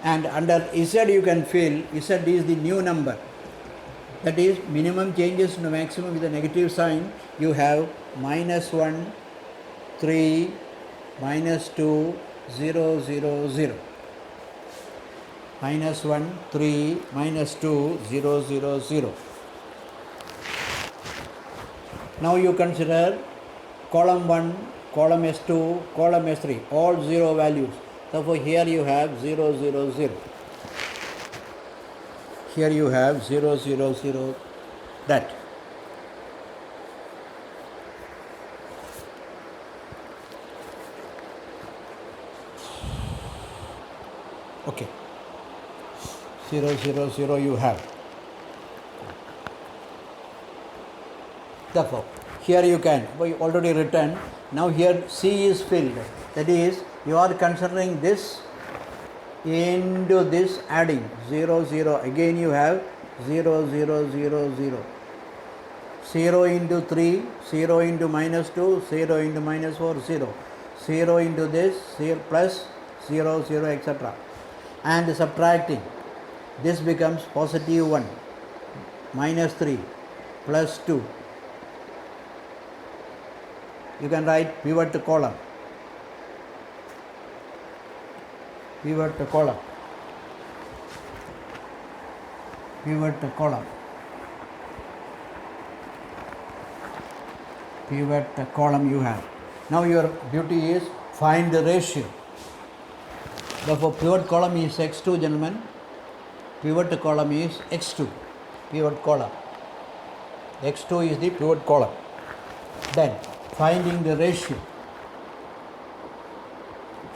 And under Z you can fill, Z is the new number. That is, minimum changes to maximum with a negative sign. You have minus 1, 3, minus 2, 0, 0, 0. Minus 1, 3, minus 2, 0, 0, 0. Now you consider column 1, column S2, column S3, all 0 values. Therefore here you have 0, 0, 0. Here you have 0, 0, 0, that. Okay. 0, 0, 0 you have. Therefore, here you can, we already written, now here C is filled. That is, you are considering this into this adding 0, 0. Again you have 0, 0, 0, 0. 0 into 3, 0 into minus 2, 0 into minus 4, 0. 0 into this, 0 plus 0, 0, etc. And subtracting, this becomes positive 1, minus 3, plus 2. You can write pivot column. Pivot column. Pivot column. Pivot column you have. Now your duty is find the ratio. Therefore pivot column is x2, gentlemen. Pivot column is x2. Pivot column. x2 is the pivot column. Then finding the ratio.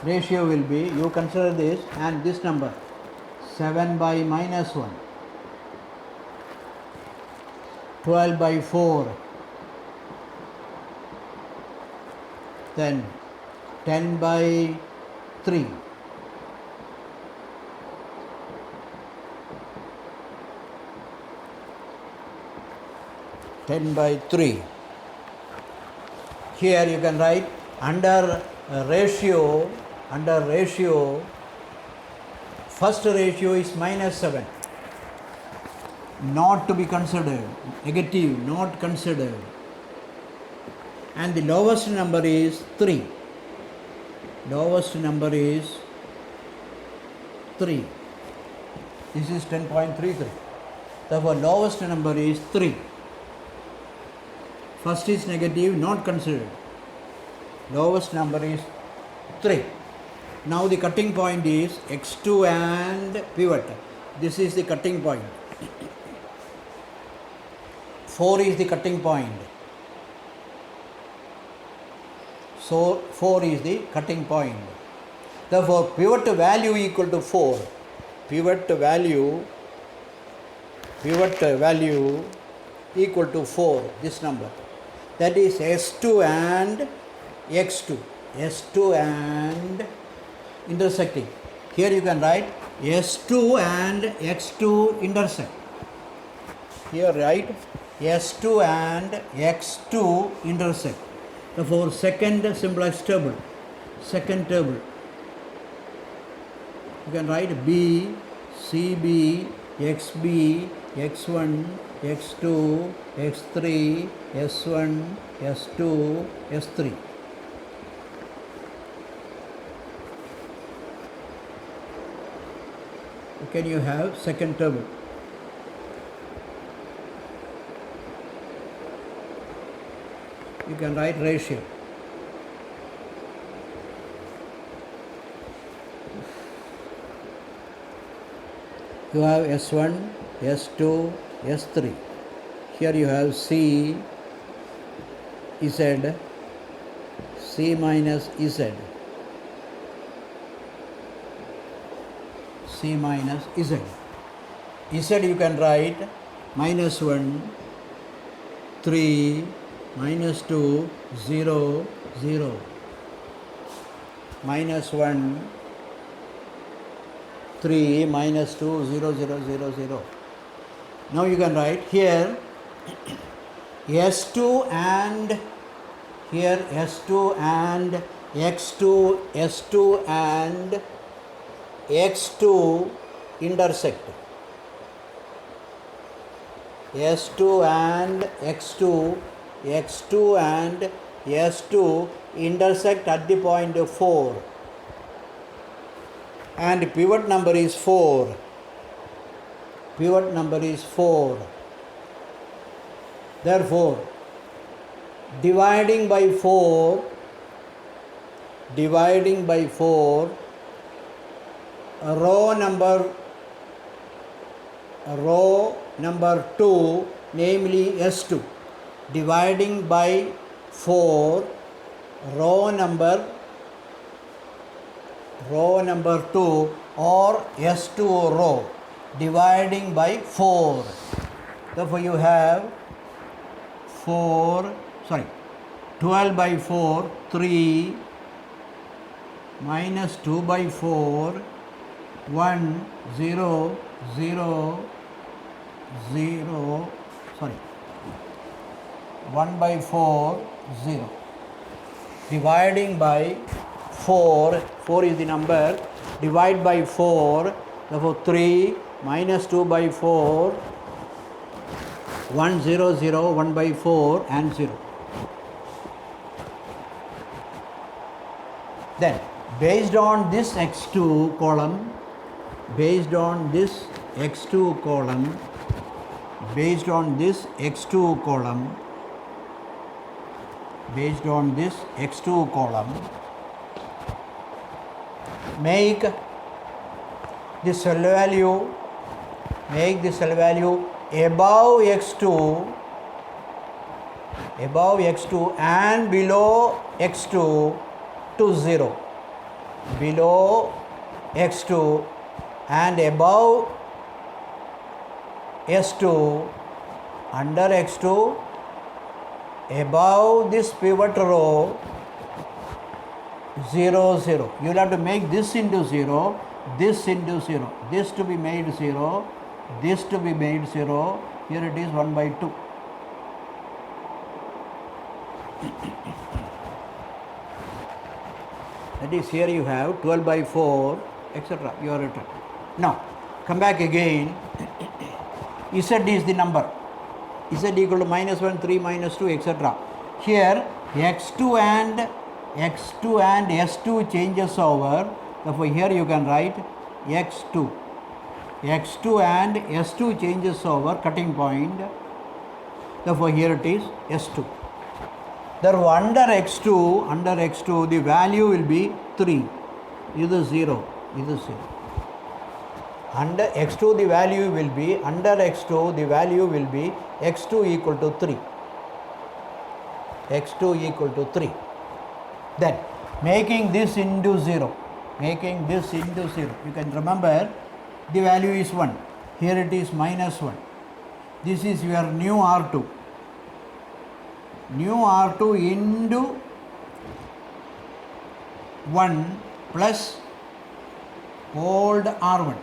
Ratio will be, you consider this and this number, 7 by minus 1, 12 by 4, then 10 by 3, 10 by 3. Here you can write under ratio, first ratio is minus 7, not to be considered, negative, not considered. And the lowest number is 3. Lowest number is 3. This is 10.33. Therefore lowest number is 3. First is negative, not considered. Lowest number is 3. Now the cutting point is x2 and pivot. This is the cutting point. 4 is the cutting point. So 4 is the cutting point. Therefore pivot value equal to 4. Pivot value equal to 4, this number. That is S2 and X2. S2 and intersecting. Here you can write S2 and X2 intersect. Here write S2 and X2 intersect. Therefore second simplest table. Second table. You can write B, CB, XB, X1, X2, X3, S1, S2, S3. Can you have second table? You can write ratio. You have S1, S2, S3. Here you have C, Z, C minus Z. C minus Z. Z you can write minus 1, 3, minus 2, 0, 0. Minus 1, 3, minus 2, 0, 0, 0, 0. Now you can write here S2 and here S2 and X2, S2 and X2 intersect. S2 and X2, X2 and S2 intersect at the point 4 and pivot number is 4. Pivot number is 4. Therefore, dividing by 4, row number 2, namely S2, dividing by 4, row number 2 or S2 row, dividing by 4. Therefore, you have 12 by 4, 3, minus 2 by 4, 1, 0, 0, 0, 1 by 4, 0. Dividing by 4 is the number, divide by 4, therefore 3, minus 2 by 4, 1, 0, 0, 1 by 4 and 0. Then, based on this x2 column, based on this x2 column, make the cell value above x2 and below x2 to 0. Below x2 and above s2, under x2, above this pivot row 0, 0. You will have to make this into 0, this into 0, this to be made 0, this to be made 0. Here it is 1 by 2. That is, here you have 12 by 4, etc. You are written. Now, come back again. Z is the number. Z equal to minus 1, 3, minus 2, etc. Here, x2 and s2 changes over. Therefore, here you can write x2. x2 and s2 changes over, cutting point. Therefore, here it is s2. Therefore, under x2 the value will be 3. This is 0. Under x2 the value will be, x2 equal to 3. Then, making this into 0. You can remember the value is 1. Here it is minus 1. This is your new R2. New R2 into 1 plus old R1.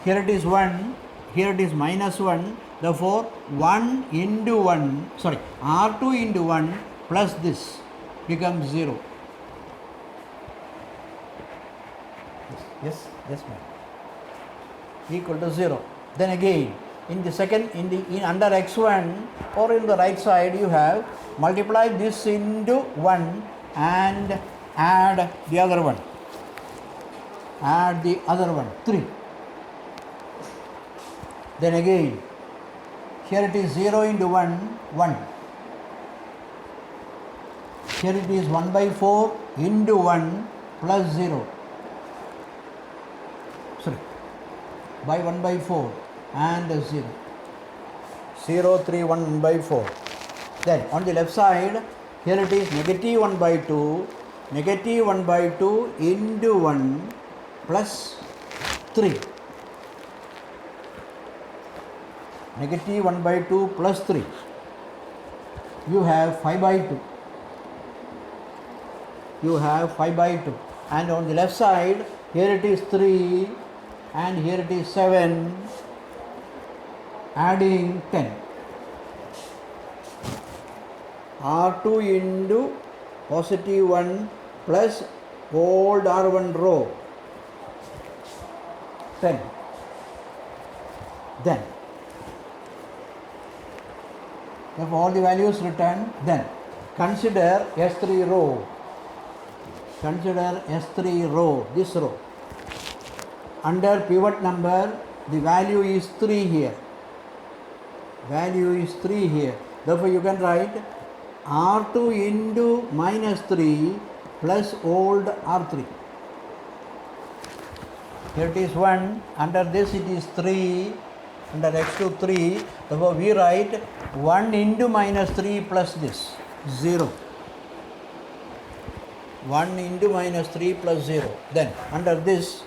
Here it is 1, here it is minus 1. Therefore, 1 into 1, R2 into 1 plus this becomes 0. Yes, ma'am. Equal to 0. Then again, in the second, under x1 or in the right side, you have multiply this into 1 and add the other one. 3. Then again, here it is 0 into 1, 1. Here it is 1 by 4 into 1 plus 0. By 1 by 4 and 0. 0, 3, 1 by 4. Then on the left side, here it is negative 1 by 2. Negative 1 by 2 into 1 plus 3. Negative 1 by 2 plus 3. You have 5 by 2. And on the left side, here it is 3 and here it is 7, adding 10. R2 into positive 1 plus old R1 row, 10. Then, therefore all the values written, then Consider S3 row. Consider S3 row, this row. Under pivot number, the value is 3 here. Value is 3 here. Therefore, you can write R2 into minus 3 plus old R3. Here it is 1. Under this it is 3. Under x2 3. Therefore, we write 1 into minus 3 plus this 0. 1 into minus 3 plus 0. Then under this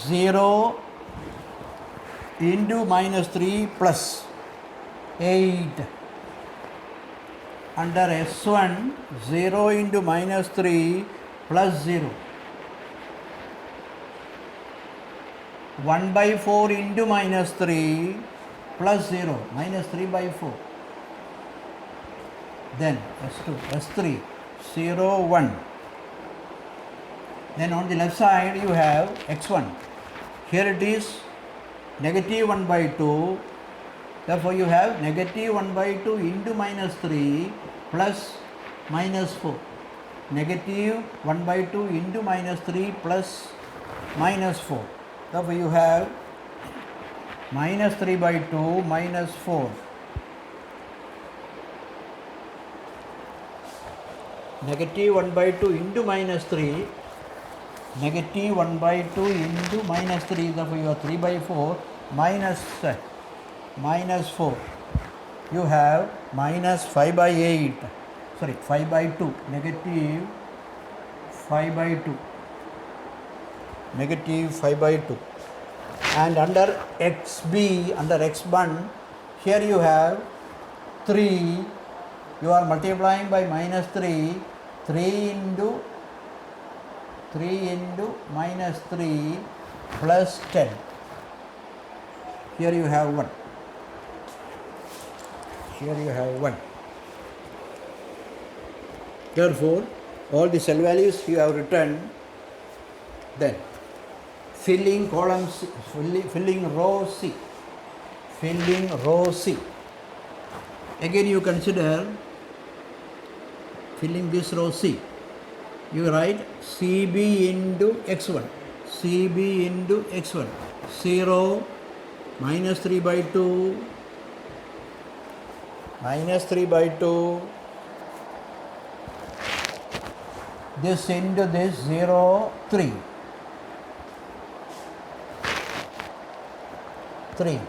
0 into minus 3 plus 8. Under S1 0 into minus 3 plus 0. 1 by 4 into minus 3 plus 0. Minus 3 by 4. Then S2, S3 0 1. Then on the left side you have x1. Here it is negative 1 by 2. Therefore you have negative 1 by 2 into minus 3 plus minus 4. Negative 1 by 2 into minus 3 plus minus 4. Therefore you have minus 3 by 2 minus 4. Negative 1 by 2 into minus 3. Negative 1 by 2 into minus 3. Therefore you have 3 by 4 minus 4. You have minus 5 by 8. Sorry, 5 by 2. Negative 5 by 2. Negative 5 by 2. And under xb, under x1, here you have 3. You are multiplying by minus 3. 3 into minus 3 plus 10. Here you have 1. Here you have 1. Therefore, all the cell values you have written. Then filling column C, filling row C. Filling row C. Again you consider filling this row C. You write CB into x1. CB into x1. 0 minus 3 by 2. Minus 3 by 2. This into this 0 3. 3.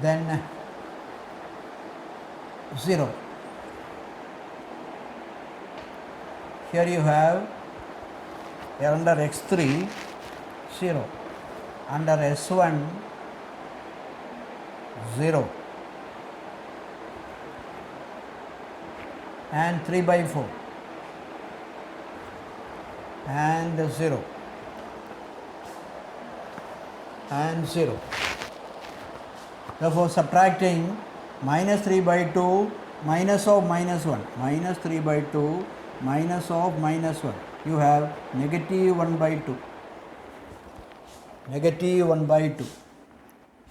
Then 0. Here you have under x3 0. Under S1 0. And 3 by 4. And 0. And 0. Therefore, subtracting minus 3 by 2 minus of minus 1. Minus 3 by 2 minus of minus 1. You have negative 1 by 2. Negative 1 by 2.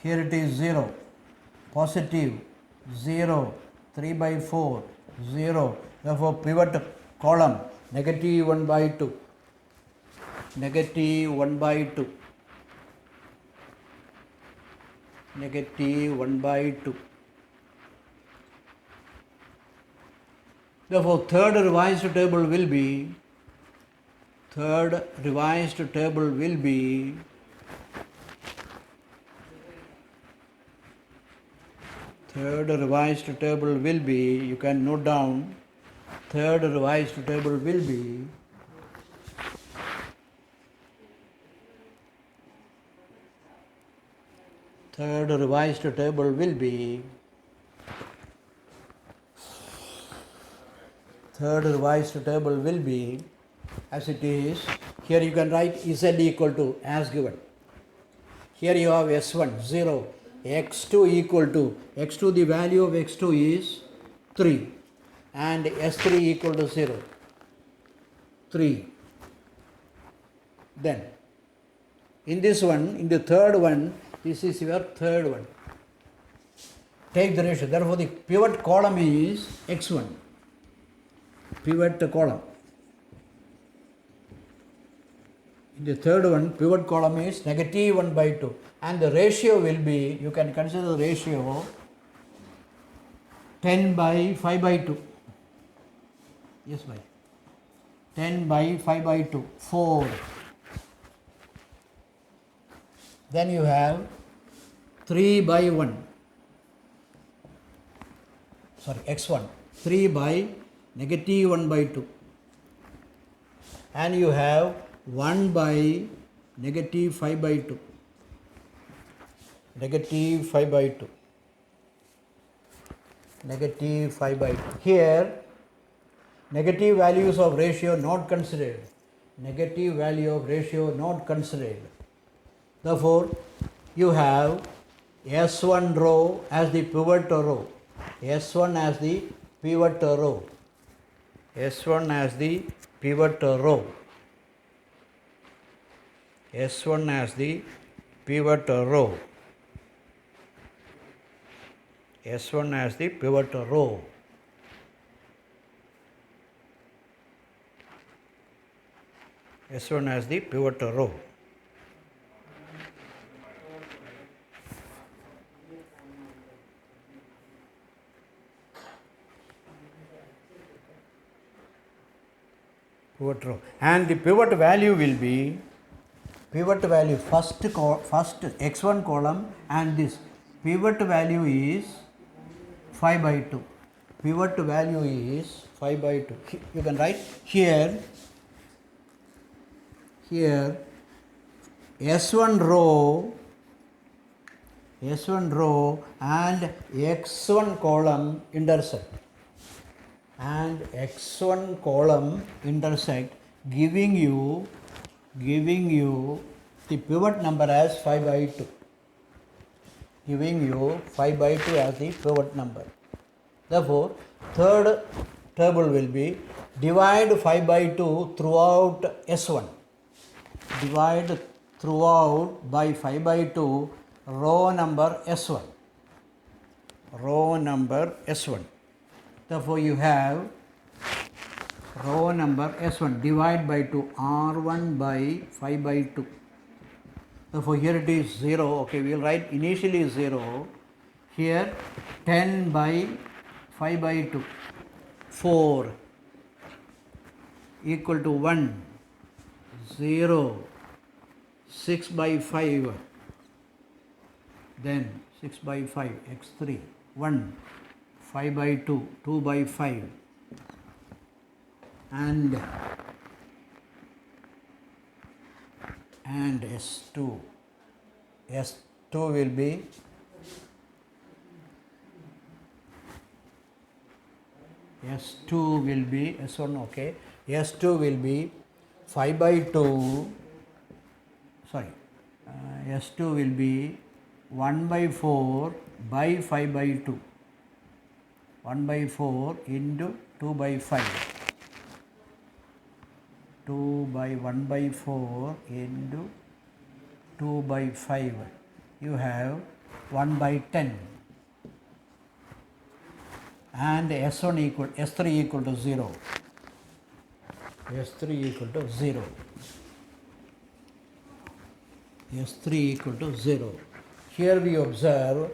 Here it is 0. Positive 0. 3 by 4. 0. Therefore, pivot column negative 1 by 2. Negative 1 by 2. Negative 1 by 2. Therefore, third revised table will be third revised table will be you can note down, third revised table will be third revised table will be as it is. Here you can write Z equal to as given. Here you have S1 0, x2 equal to x2, the value of x2 is 3 and S3 equal to 0, 3. Then in this one, in the third one, this is your third one. take the ratio. Therefore, the pivot column is x1. Pivot column. The third one, pivot column is negative 1 by 2. And the ratio will be, you can consider the ratio 10 by 5 by 2. Yes, bhai. 10 by 5 by 2. 4. Then you have 3 by 1. Sorry, x1. 3 by negative 1 by 2. And you have 1 by negative 5 by 2. Negative 5 by 2. Negative 5 by 2. Here, negative values of ratio not considered. Negative value of ratio not considered. Therefore, you have S1 row as the pivot row. S1 as the pivot row. S1 as the pivot row. S1 as the pivot row. S1 as the pivot row. S1 as the pivot row. Pivot row. And the pivot value will be pivot value first x1 column, and this pivot value is 5 by 2. Pivot value is 5 by 2. You can write here S1 row and x1 column intersect, and x1 column intersect, giving you the pivot number as 5 by 2. Giving you 5 by 2 as the pivot number. Therefore, third table will be divide 5 by 2 throughout S1. Divide throughout by 5 by 2 row number S1. Row number S1. Therefore, you have row number S1 divide by 2 R1 by 5 by 2. Therefore, here it is 0. Okay, we will write initially 0. Here 10 by 5 by 2. 4 equal to 1. 0. 6 by 5. Then 6 by 5 x3. 1. 5 by 2. 2 by 5. And S2. S2 will be S1, okay. S2 will be 5 by 2. Sorry. S2 will be 1 by 4 by 5 by 2. 1 by 4 into 2 by 5. 2 by 1 by 4 into 2 by 5. You have 1 by 10. And S3 equal to 0. S3 equal to 0. S3 equal to 0. Here we observe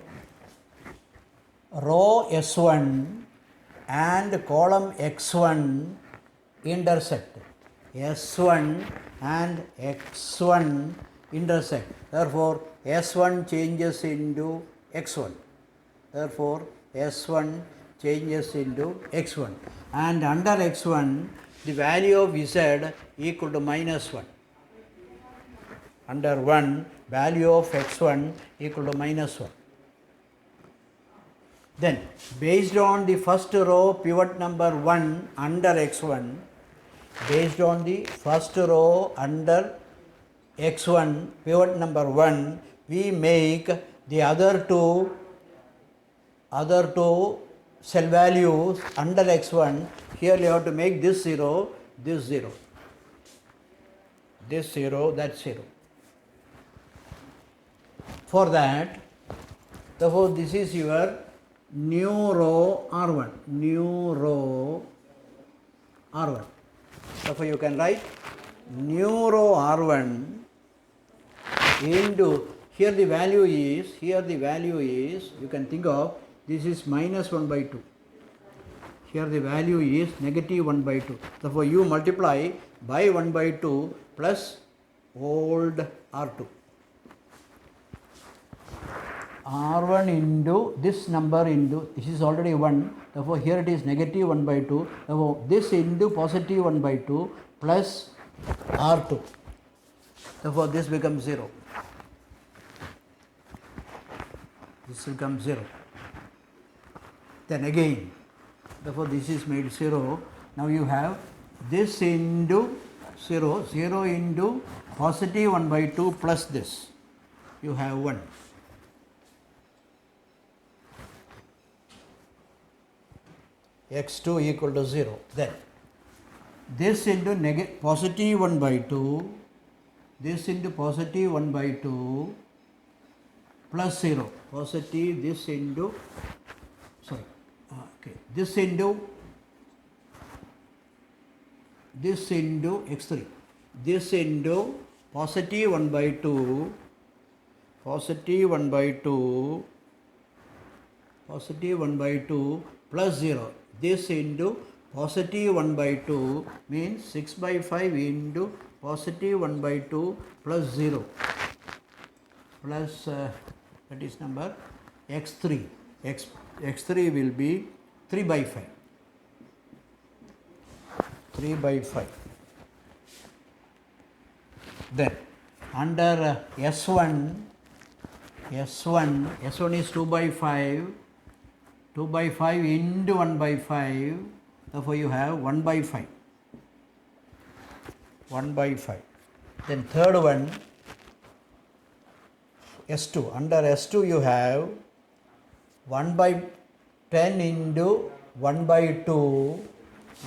row S1 and column X1 intersect. S1 and X1 intersect. Therefore, S1 changes into X1. Therefore, S1 changes into X1. And under X1, the value of Z equal to minus 1. Under 1, value of X1 equal to minus 1. Then, based on the first row pivot number 1 under X1, based on the first row under X1 pivot number 1, we make the other two cell values under X1. Here you have to make this 0, this 0. This 0, that 0. For that, therefore, this is your new row R1, new row R1. Therefore, you can write new row R1 into, here the value is, you can think of, this is minus 1 by 2. Here the value is negative 1 by 2. Therefore, you multiply by 1 by 2 plus old R2. R1 into this number into, this is already 1, therefore here it is negative 1 by 2, therefore this into positive 1 by 2 plus R2, therefore this becomes 0. This becomes 0. Then again, therefore this is made 0. Now you have this into 0, 0 into positive 1 by 2 plus this, you have 1. X2 equal to 0. Then this into positive 1 by 2, this into positive 1 by 2 plus 0. Positive this into, this into x3. This into positive 1 by 2, positive 1 by 2, positive 1 by 2 plus 0. This into positive 1 by 2 means 6 by 5 into positive 1 by 2 plus 0 plus that is number x3. X3 will be 3 by 5. 3 by 5. Then under S1 is 2 by 5. 2 by 5 into 1 by 5, therefore you have 1 by 5. 1 by 5. Then third one, S2. Under S2 you have 1 by 10 into 1 by 2,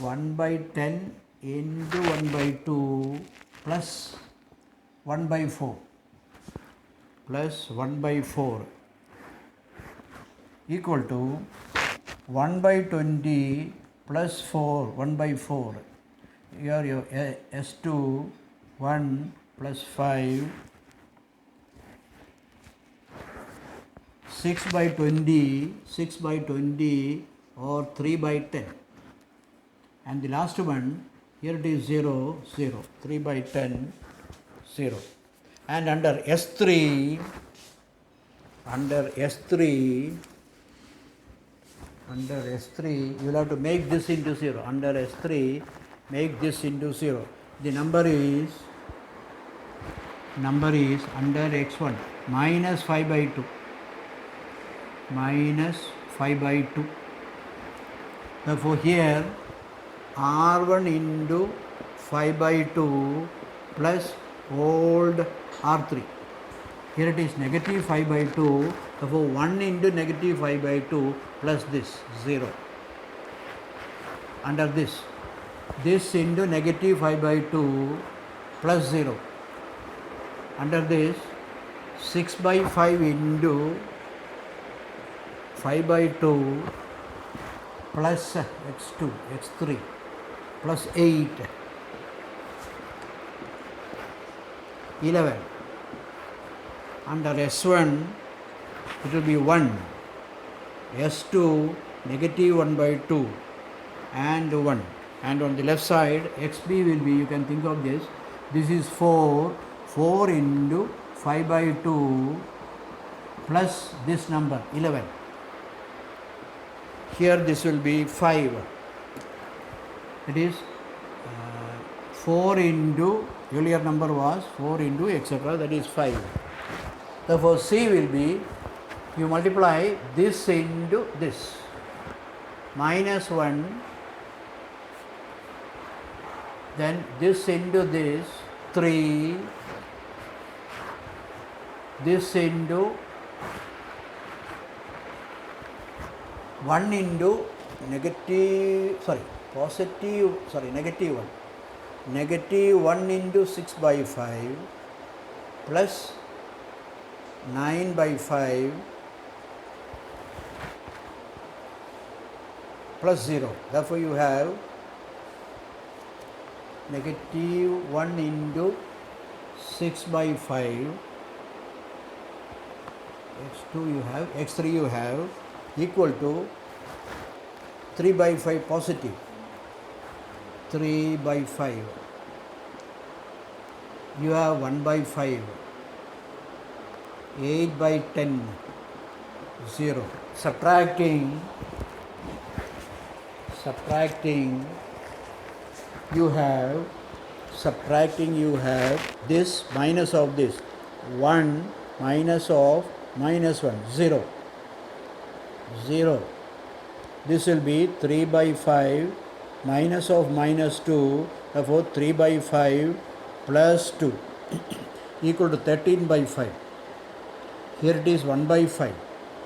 1 by 10 into 1 by 2 plus 1 by 4, plus 1 by 4 equal to 1 by 20 plus 4, 1 by 4. Here your S2, 1 plus 5, 6 by 20 or 3 by 10. And the last one, here it is 0, 0, 3 by 10, 0. And under S3, you will have to make this into 0. Under S3, make this into 0. The number is under x1 minus 5 by 2. Minus 5 by 2. Therefore, here R1 into 5 by 2 plus old R3. Here it is negative 5 by 2, therefore 1 into negative 5 by 2 plus this 0. Under this into negative 5 by 2 plus 0. Under this 6 by 5 into 5 by 2 plus x2, x3 plus 8, 11. Under S1 it will be 1, S2 negative 1 by 2 and 1, and on the left side xb will be, you can think of this is 4 into 5 by 2 plus this number 11. Here this will be 5. It is 4 into, earlier number was 4 into etc., that is 5. Therefore, C will be, you multiply this into this, minus 1, then this into this, 3, this into 1 into negative 1, negative 1 into 6 by 5 plus 9 by 5 plus 0. Therefore, you have negative 1 into 6 by 5. x2 you have, x3 you have equal to 3 by 5 positive. 3 by 5. You have 1 by 5. 8 by 10. 0. Subtracting, you have this minus of this. 1 minus of minus 1. 0. 0. This will be 3 by 5 minus of minus 2. Therefore, 3 by 5 plus 2 equal to 13 by 5. Here it is 1 by 5.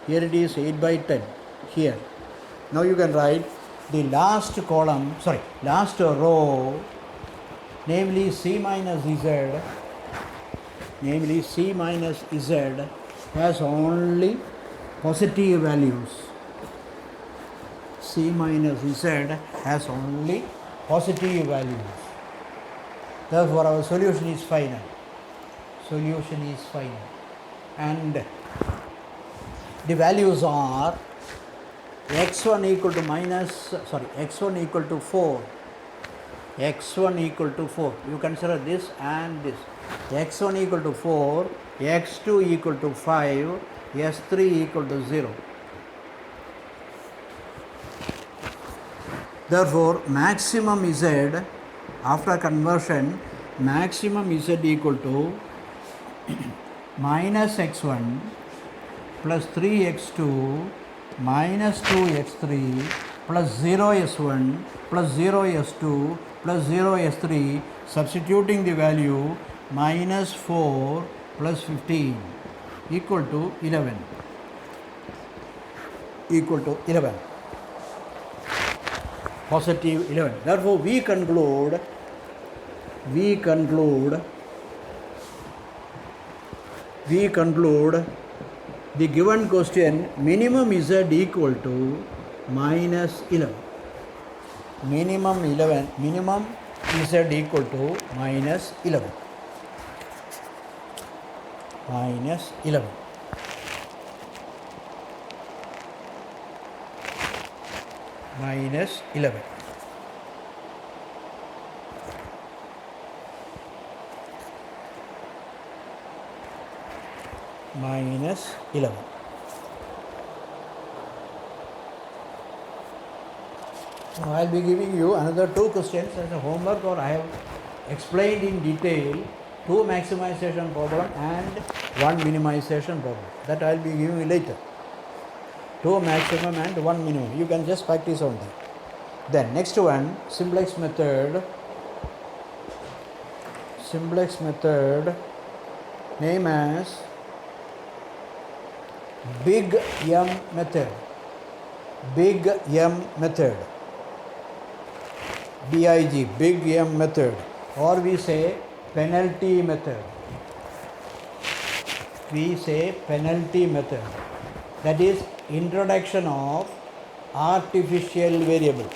Here it is 8 by 10. Here. Now you can write the last row, namely C minus Z, has only positive values. C minus Z has only positive values. Therefore, our solution is final. And the values are x1 equal to 4. x1 equal to 4. You consider this and this. x1 equal to 4, x2 equal to 5, s3 equal to 0. Therefore, maximum Z after conversion, maximum Z equal to minus x1 plus 3x2 minus 2x3 plus 0s1 plus 0s2 plus 0s3, substituting the value minus 4 plus 15 equal to 11. Positive 11. Therefore, we conclude the given question, minimum Z equal to minus 11. Minimum Z equal to minus 11. Minus 11. Now I will be giving you another 2 questions as a homework, or I have explained in detail 2 maximization problem and 1 minimization problem. That I will be giving you later. 2 maximum and 1 minimum. You can just practice on that. Then next one, simplex method, name as Big M method. BIG, Big M method, or we say penalty method. That is introduction of artificial variable.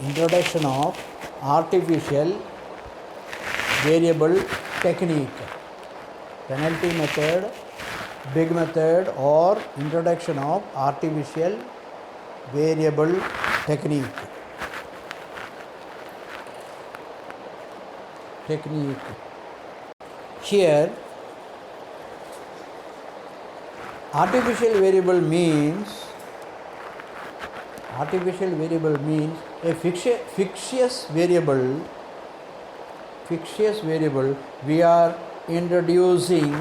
Introduction of artificial variable technique. Penalty method, big method, or introduction of artificial variable technique. Here, artificial variable means a fictitious variable we are introducing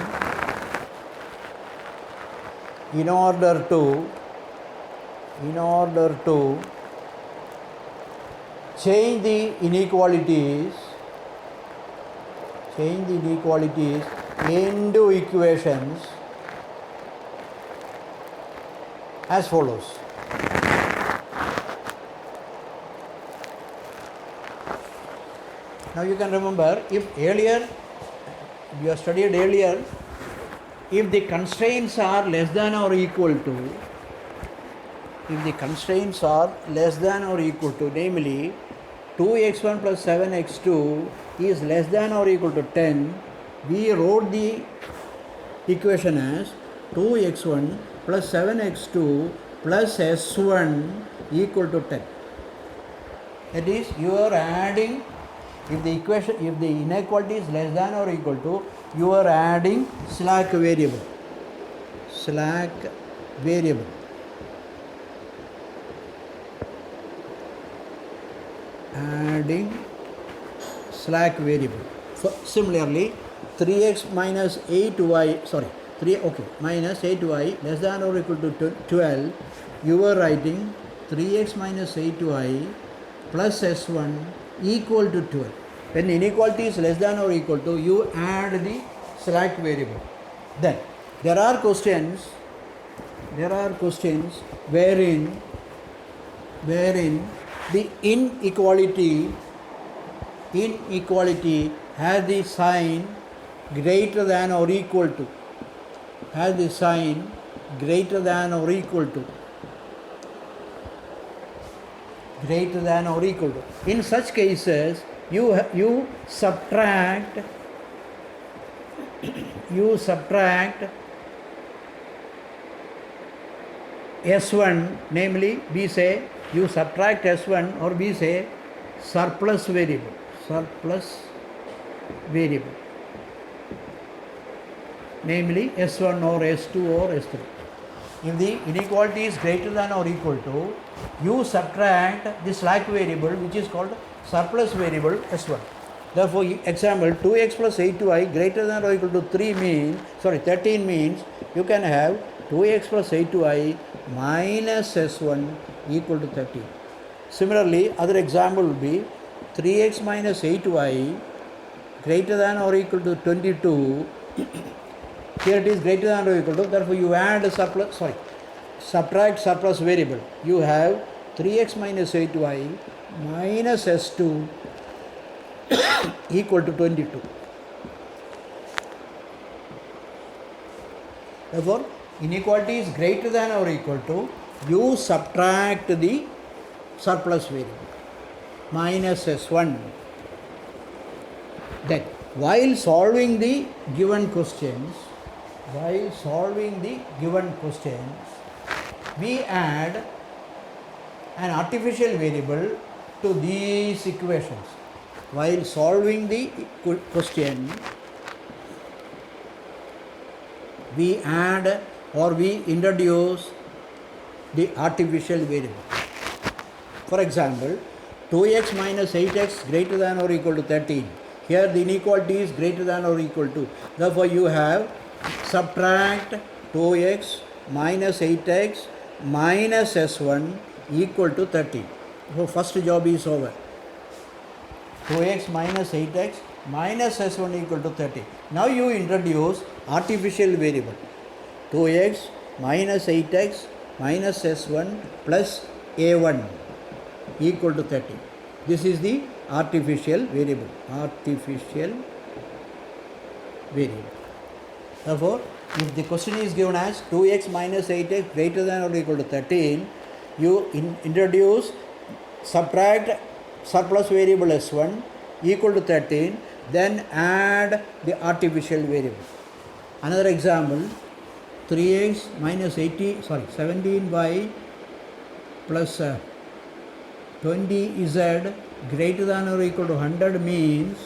in order to change the inequalities into equations as follows. Now you can remember, if earlier you have studied earlier, if the constraints are less than or equal to if the constraints are less than or equal to, namely 2x1 plus 7x2 is less than or equal to 10, we wrote the equation as 2x1 plus 7x2 plus s1 equal to 10. That is, you are adding, if the inequality is less than or equal to, you are adding slack variable. Adding slack variable. So similarly, 3x minus 8y, minus 8y less than or equal to 12, you are writing 3x minus 8y plus s1 equal to 12. When inequality is less than or equal to, you add the slack variable. Then there are questions wherein the inequality has the sign greater than or equal to. In such cases, you subtract S1, namely we say you subtract S1 or we say surplus variable, namely S1 or S2 or S3. If the inequality is greater than or equal to, you subtract the slack variable which is called surplus variable S1. Therefore, example 2x plus 8y greater than or equal to 13 means you can have 2x plus 8y minus S1 equal to 13. Similarly, other example will be 3x minus 8y greater than or equal to 22. Here it is greater than or equal to, therefore you add subtract surplus variable. You have 3x minus 8y minus S2 equal to 22. Therefore, inequality is greater than or equal to, you subtract the surplus variable minus S1. Then, while solving the given questions, we add an artificial variable to these equations. While solving the question, we add or we introduce the artificial variable. For example, 2x minus 8x greater than or equal to 13. Here the inequality is greater than or equal to. Therefore, you have subtract 2x minus 8x minus S1 equal to 13. So, first job is over. 2x minus 8x minus S1 equal to 13. Now, you introduce artificial variable 2x minus 8x minus S1 plus A1 equal to 13. This is the artificial variable. Therefore, if the question is given as 2x minus 8x greater than or equal to 13, you introduce subtract surplus variable S1 equal to 13, then add the artificial variable. Another example, 3x minus 17y plus 20z greater than or equal to 100 means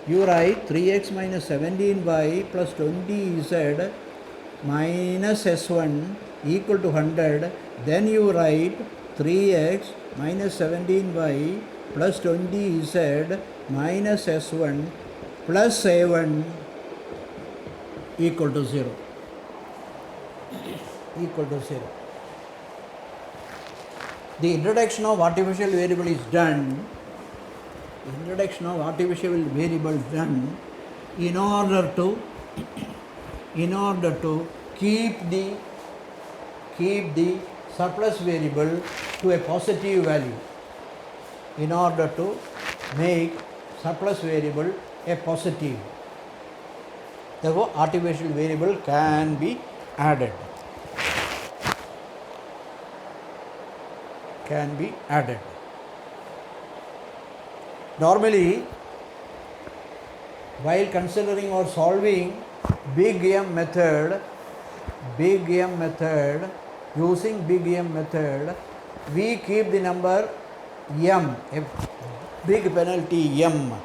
you write 3x minus 17y plus 20z minus S1 equal to 100. Then you write 3x minus 17y plus 20z minus S1 plus A1 equal to 0. The introduction of artificial variable is done. In order to keep the surplus variable to a positive value. In order to make surplus variable a positive. Therefore, artificial variable can be added. can be added. Normally, while considering or solving big M method, using big M method, we keep the number M, a big penalty M,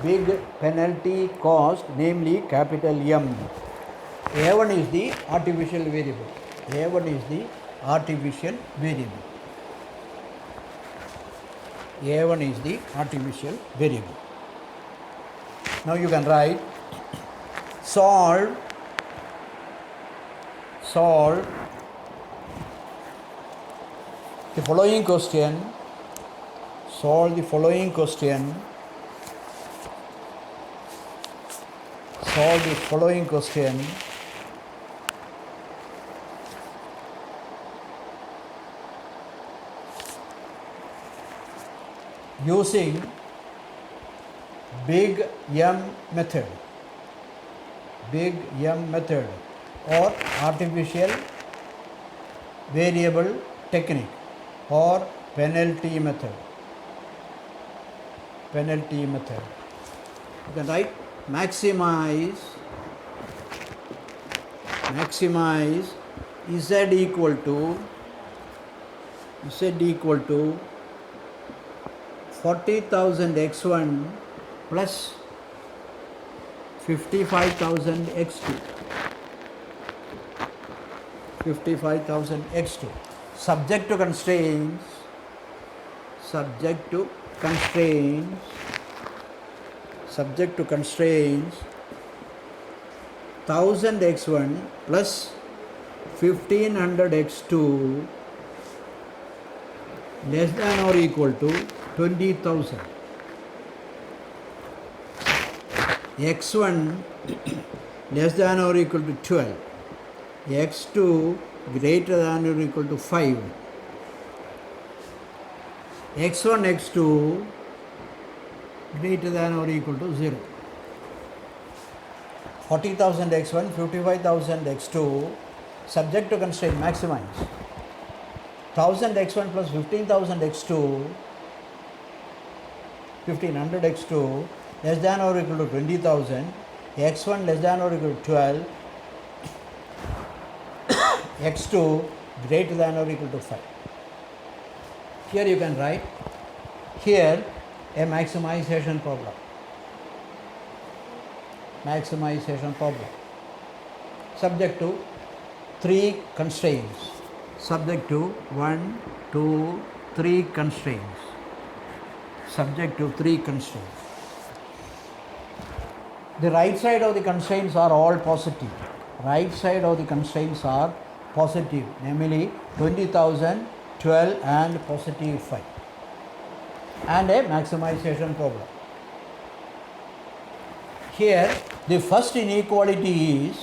big penalty cost, namely capital M. A1 is the artificial variable. A1 is the artificial variable. A1 is the artificial variable. Now you can write solve the following question. Solve the following question. Solve the following question. Using big M method or artificial variable technique or penalty method. You can write maximize Z equal to 40,000 x1 plus 55,000 x2. Subject to constraints 1000 x1 plus 1500 x2 less than or equal to 20,000. x1 less than or equal to 12, x2 greater than or equal to 5, x1 x2 greater than or equal to 0. 40,000 x1, 55,000 x2, subject to constraint, maximize. 1000 x1 plus 15,000 x2, 1500 x2 less than or equal to 20,000, x1 less than or equal to 12, x2 greater than or equal to 5. Here you can write here a maximization problem. Subject to 3 constraints. Subject to 1, 2, 3 constraints. The right side of the constraints are all positive. Namely 20,000, 12 and positive 5. And a maximization problem. Here the first inequality is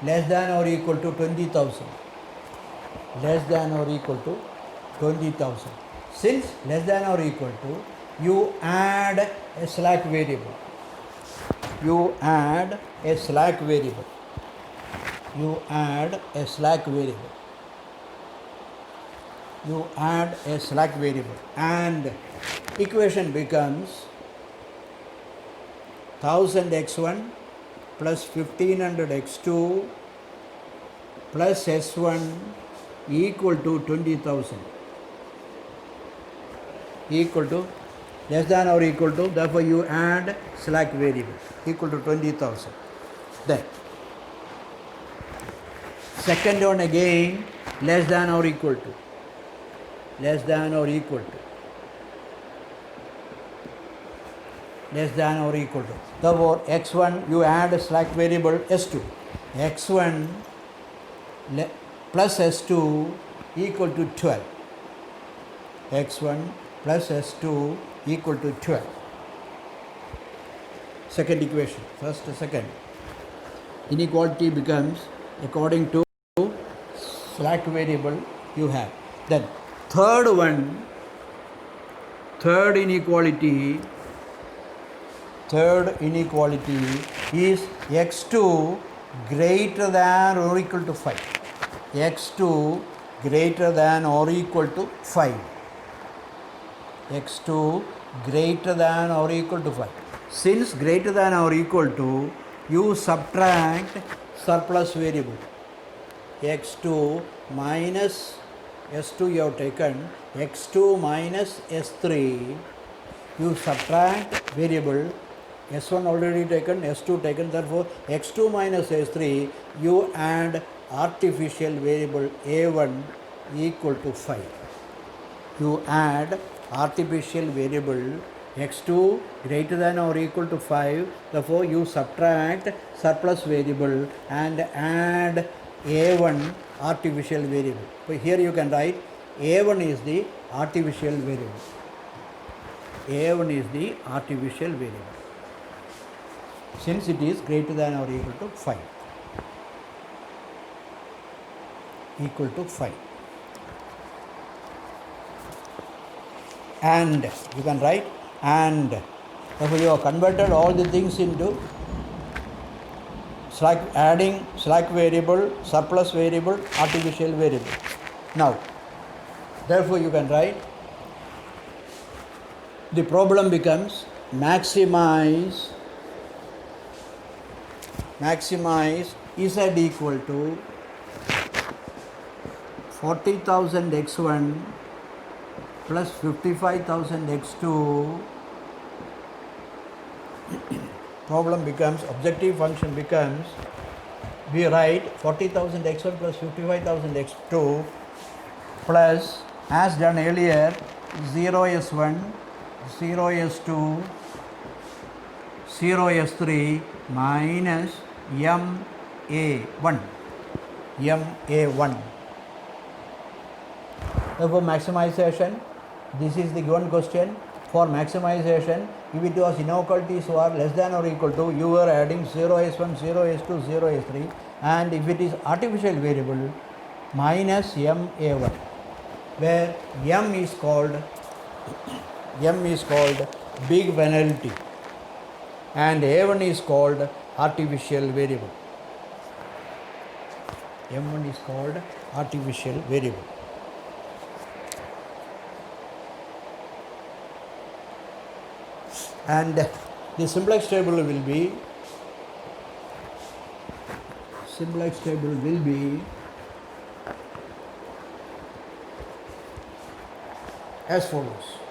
less than or equal to 20,000. Since less than or equal to, you add a slack variable. You add a slack variable. And equation becomes 1000 x1 plus 1500 x2 plus s1 equal to 20,000. Equal to less than or equal to, therefore you add slack variable equal to 20,000. Then second one again less than or equal to. Therefore x1 you add a slack variable s2. x1 plus s2 equal to 12. x1 plus s2 equal to 12. Second equation, second. Inequality becomes according to slack variable you have. Then third inequality third inequality is x2 greater than or equal to 5. x2 greater than or equal to 5. x2 greater than or equal to 5. Since greater than or equal to, you subtract surplus variable. x2 minus s2 you have taken, x2 minus s3, you subtract variable, s1 already taken, s2 taken, therefore x2 minus s3, you add artificial variable a1 equal to 5. You add artificial variable x2 greater than or equal to 5, therefore you subtract surplus variable and add a1 artificial variable. So here you can write a1 is the artificial variable. a1 is the artificial variable since it is greater than or equal to 5. Equal to 5. And you can write and, therefore you have converted all the things into slack, adding slack variable, surplus variable, artificial variable. Now, therefore you can write, the problem becomes maximize z equal to 40,000 x1 plus 55,000 x2. Problem becomes, objective function becomes, we write 40,000 x1 plus 55,000 x2 plus, as done earlier, 0 s1, 0 s2, 0 s3 minus ma1. Therefore maximization, this is the given question. For maximization, if it was inequalities who are less than or equal to, you are adding 0 s1, 0 s2, 0 s3, and if it is artificial variable, minus ma1, where m is called big penalty and a1 is called artificial variable. m1 is called artificial variable. And the simplex table will be as follows.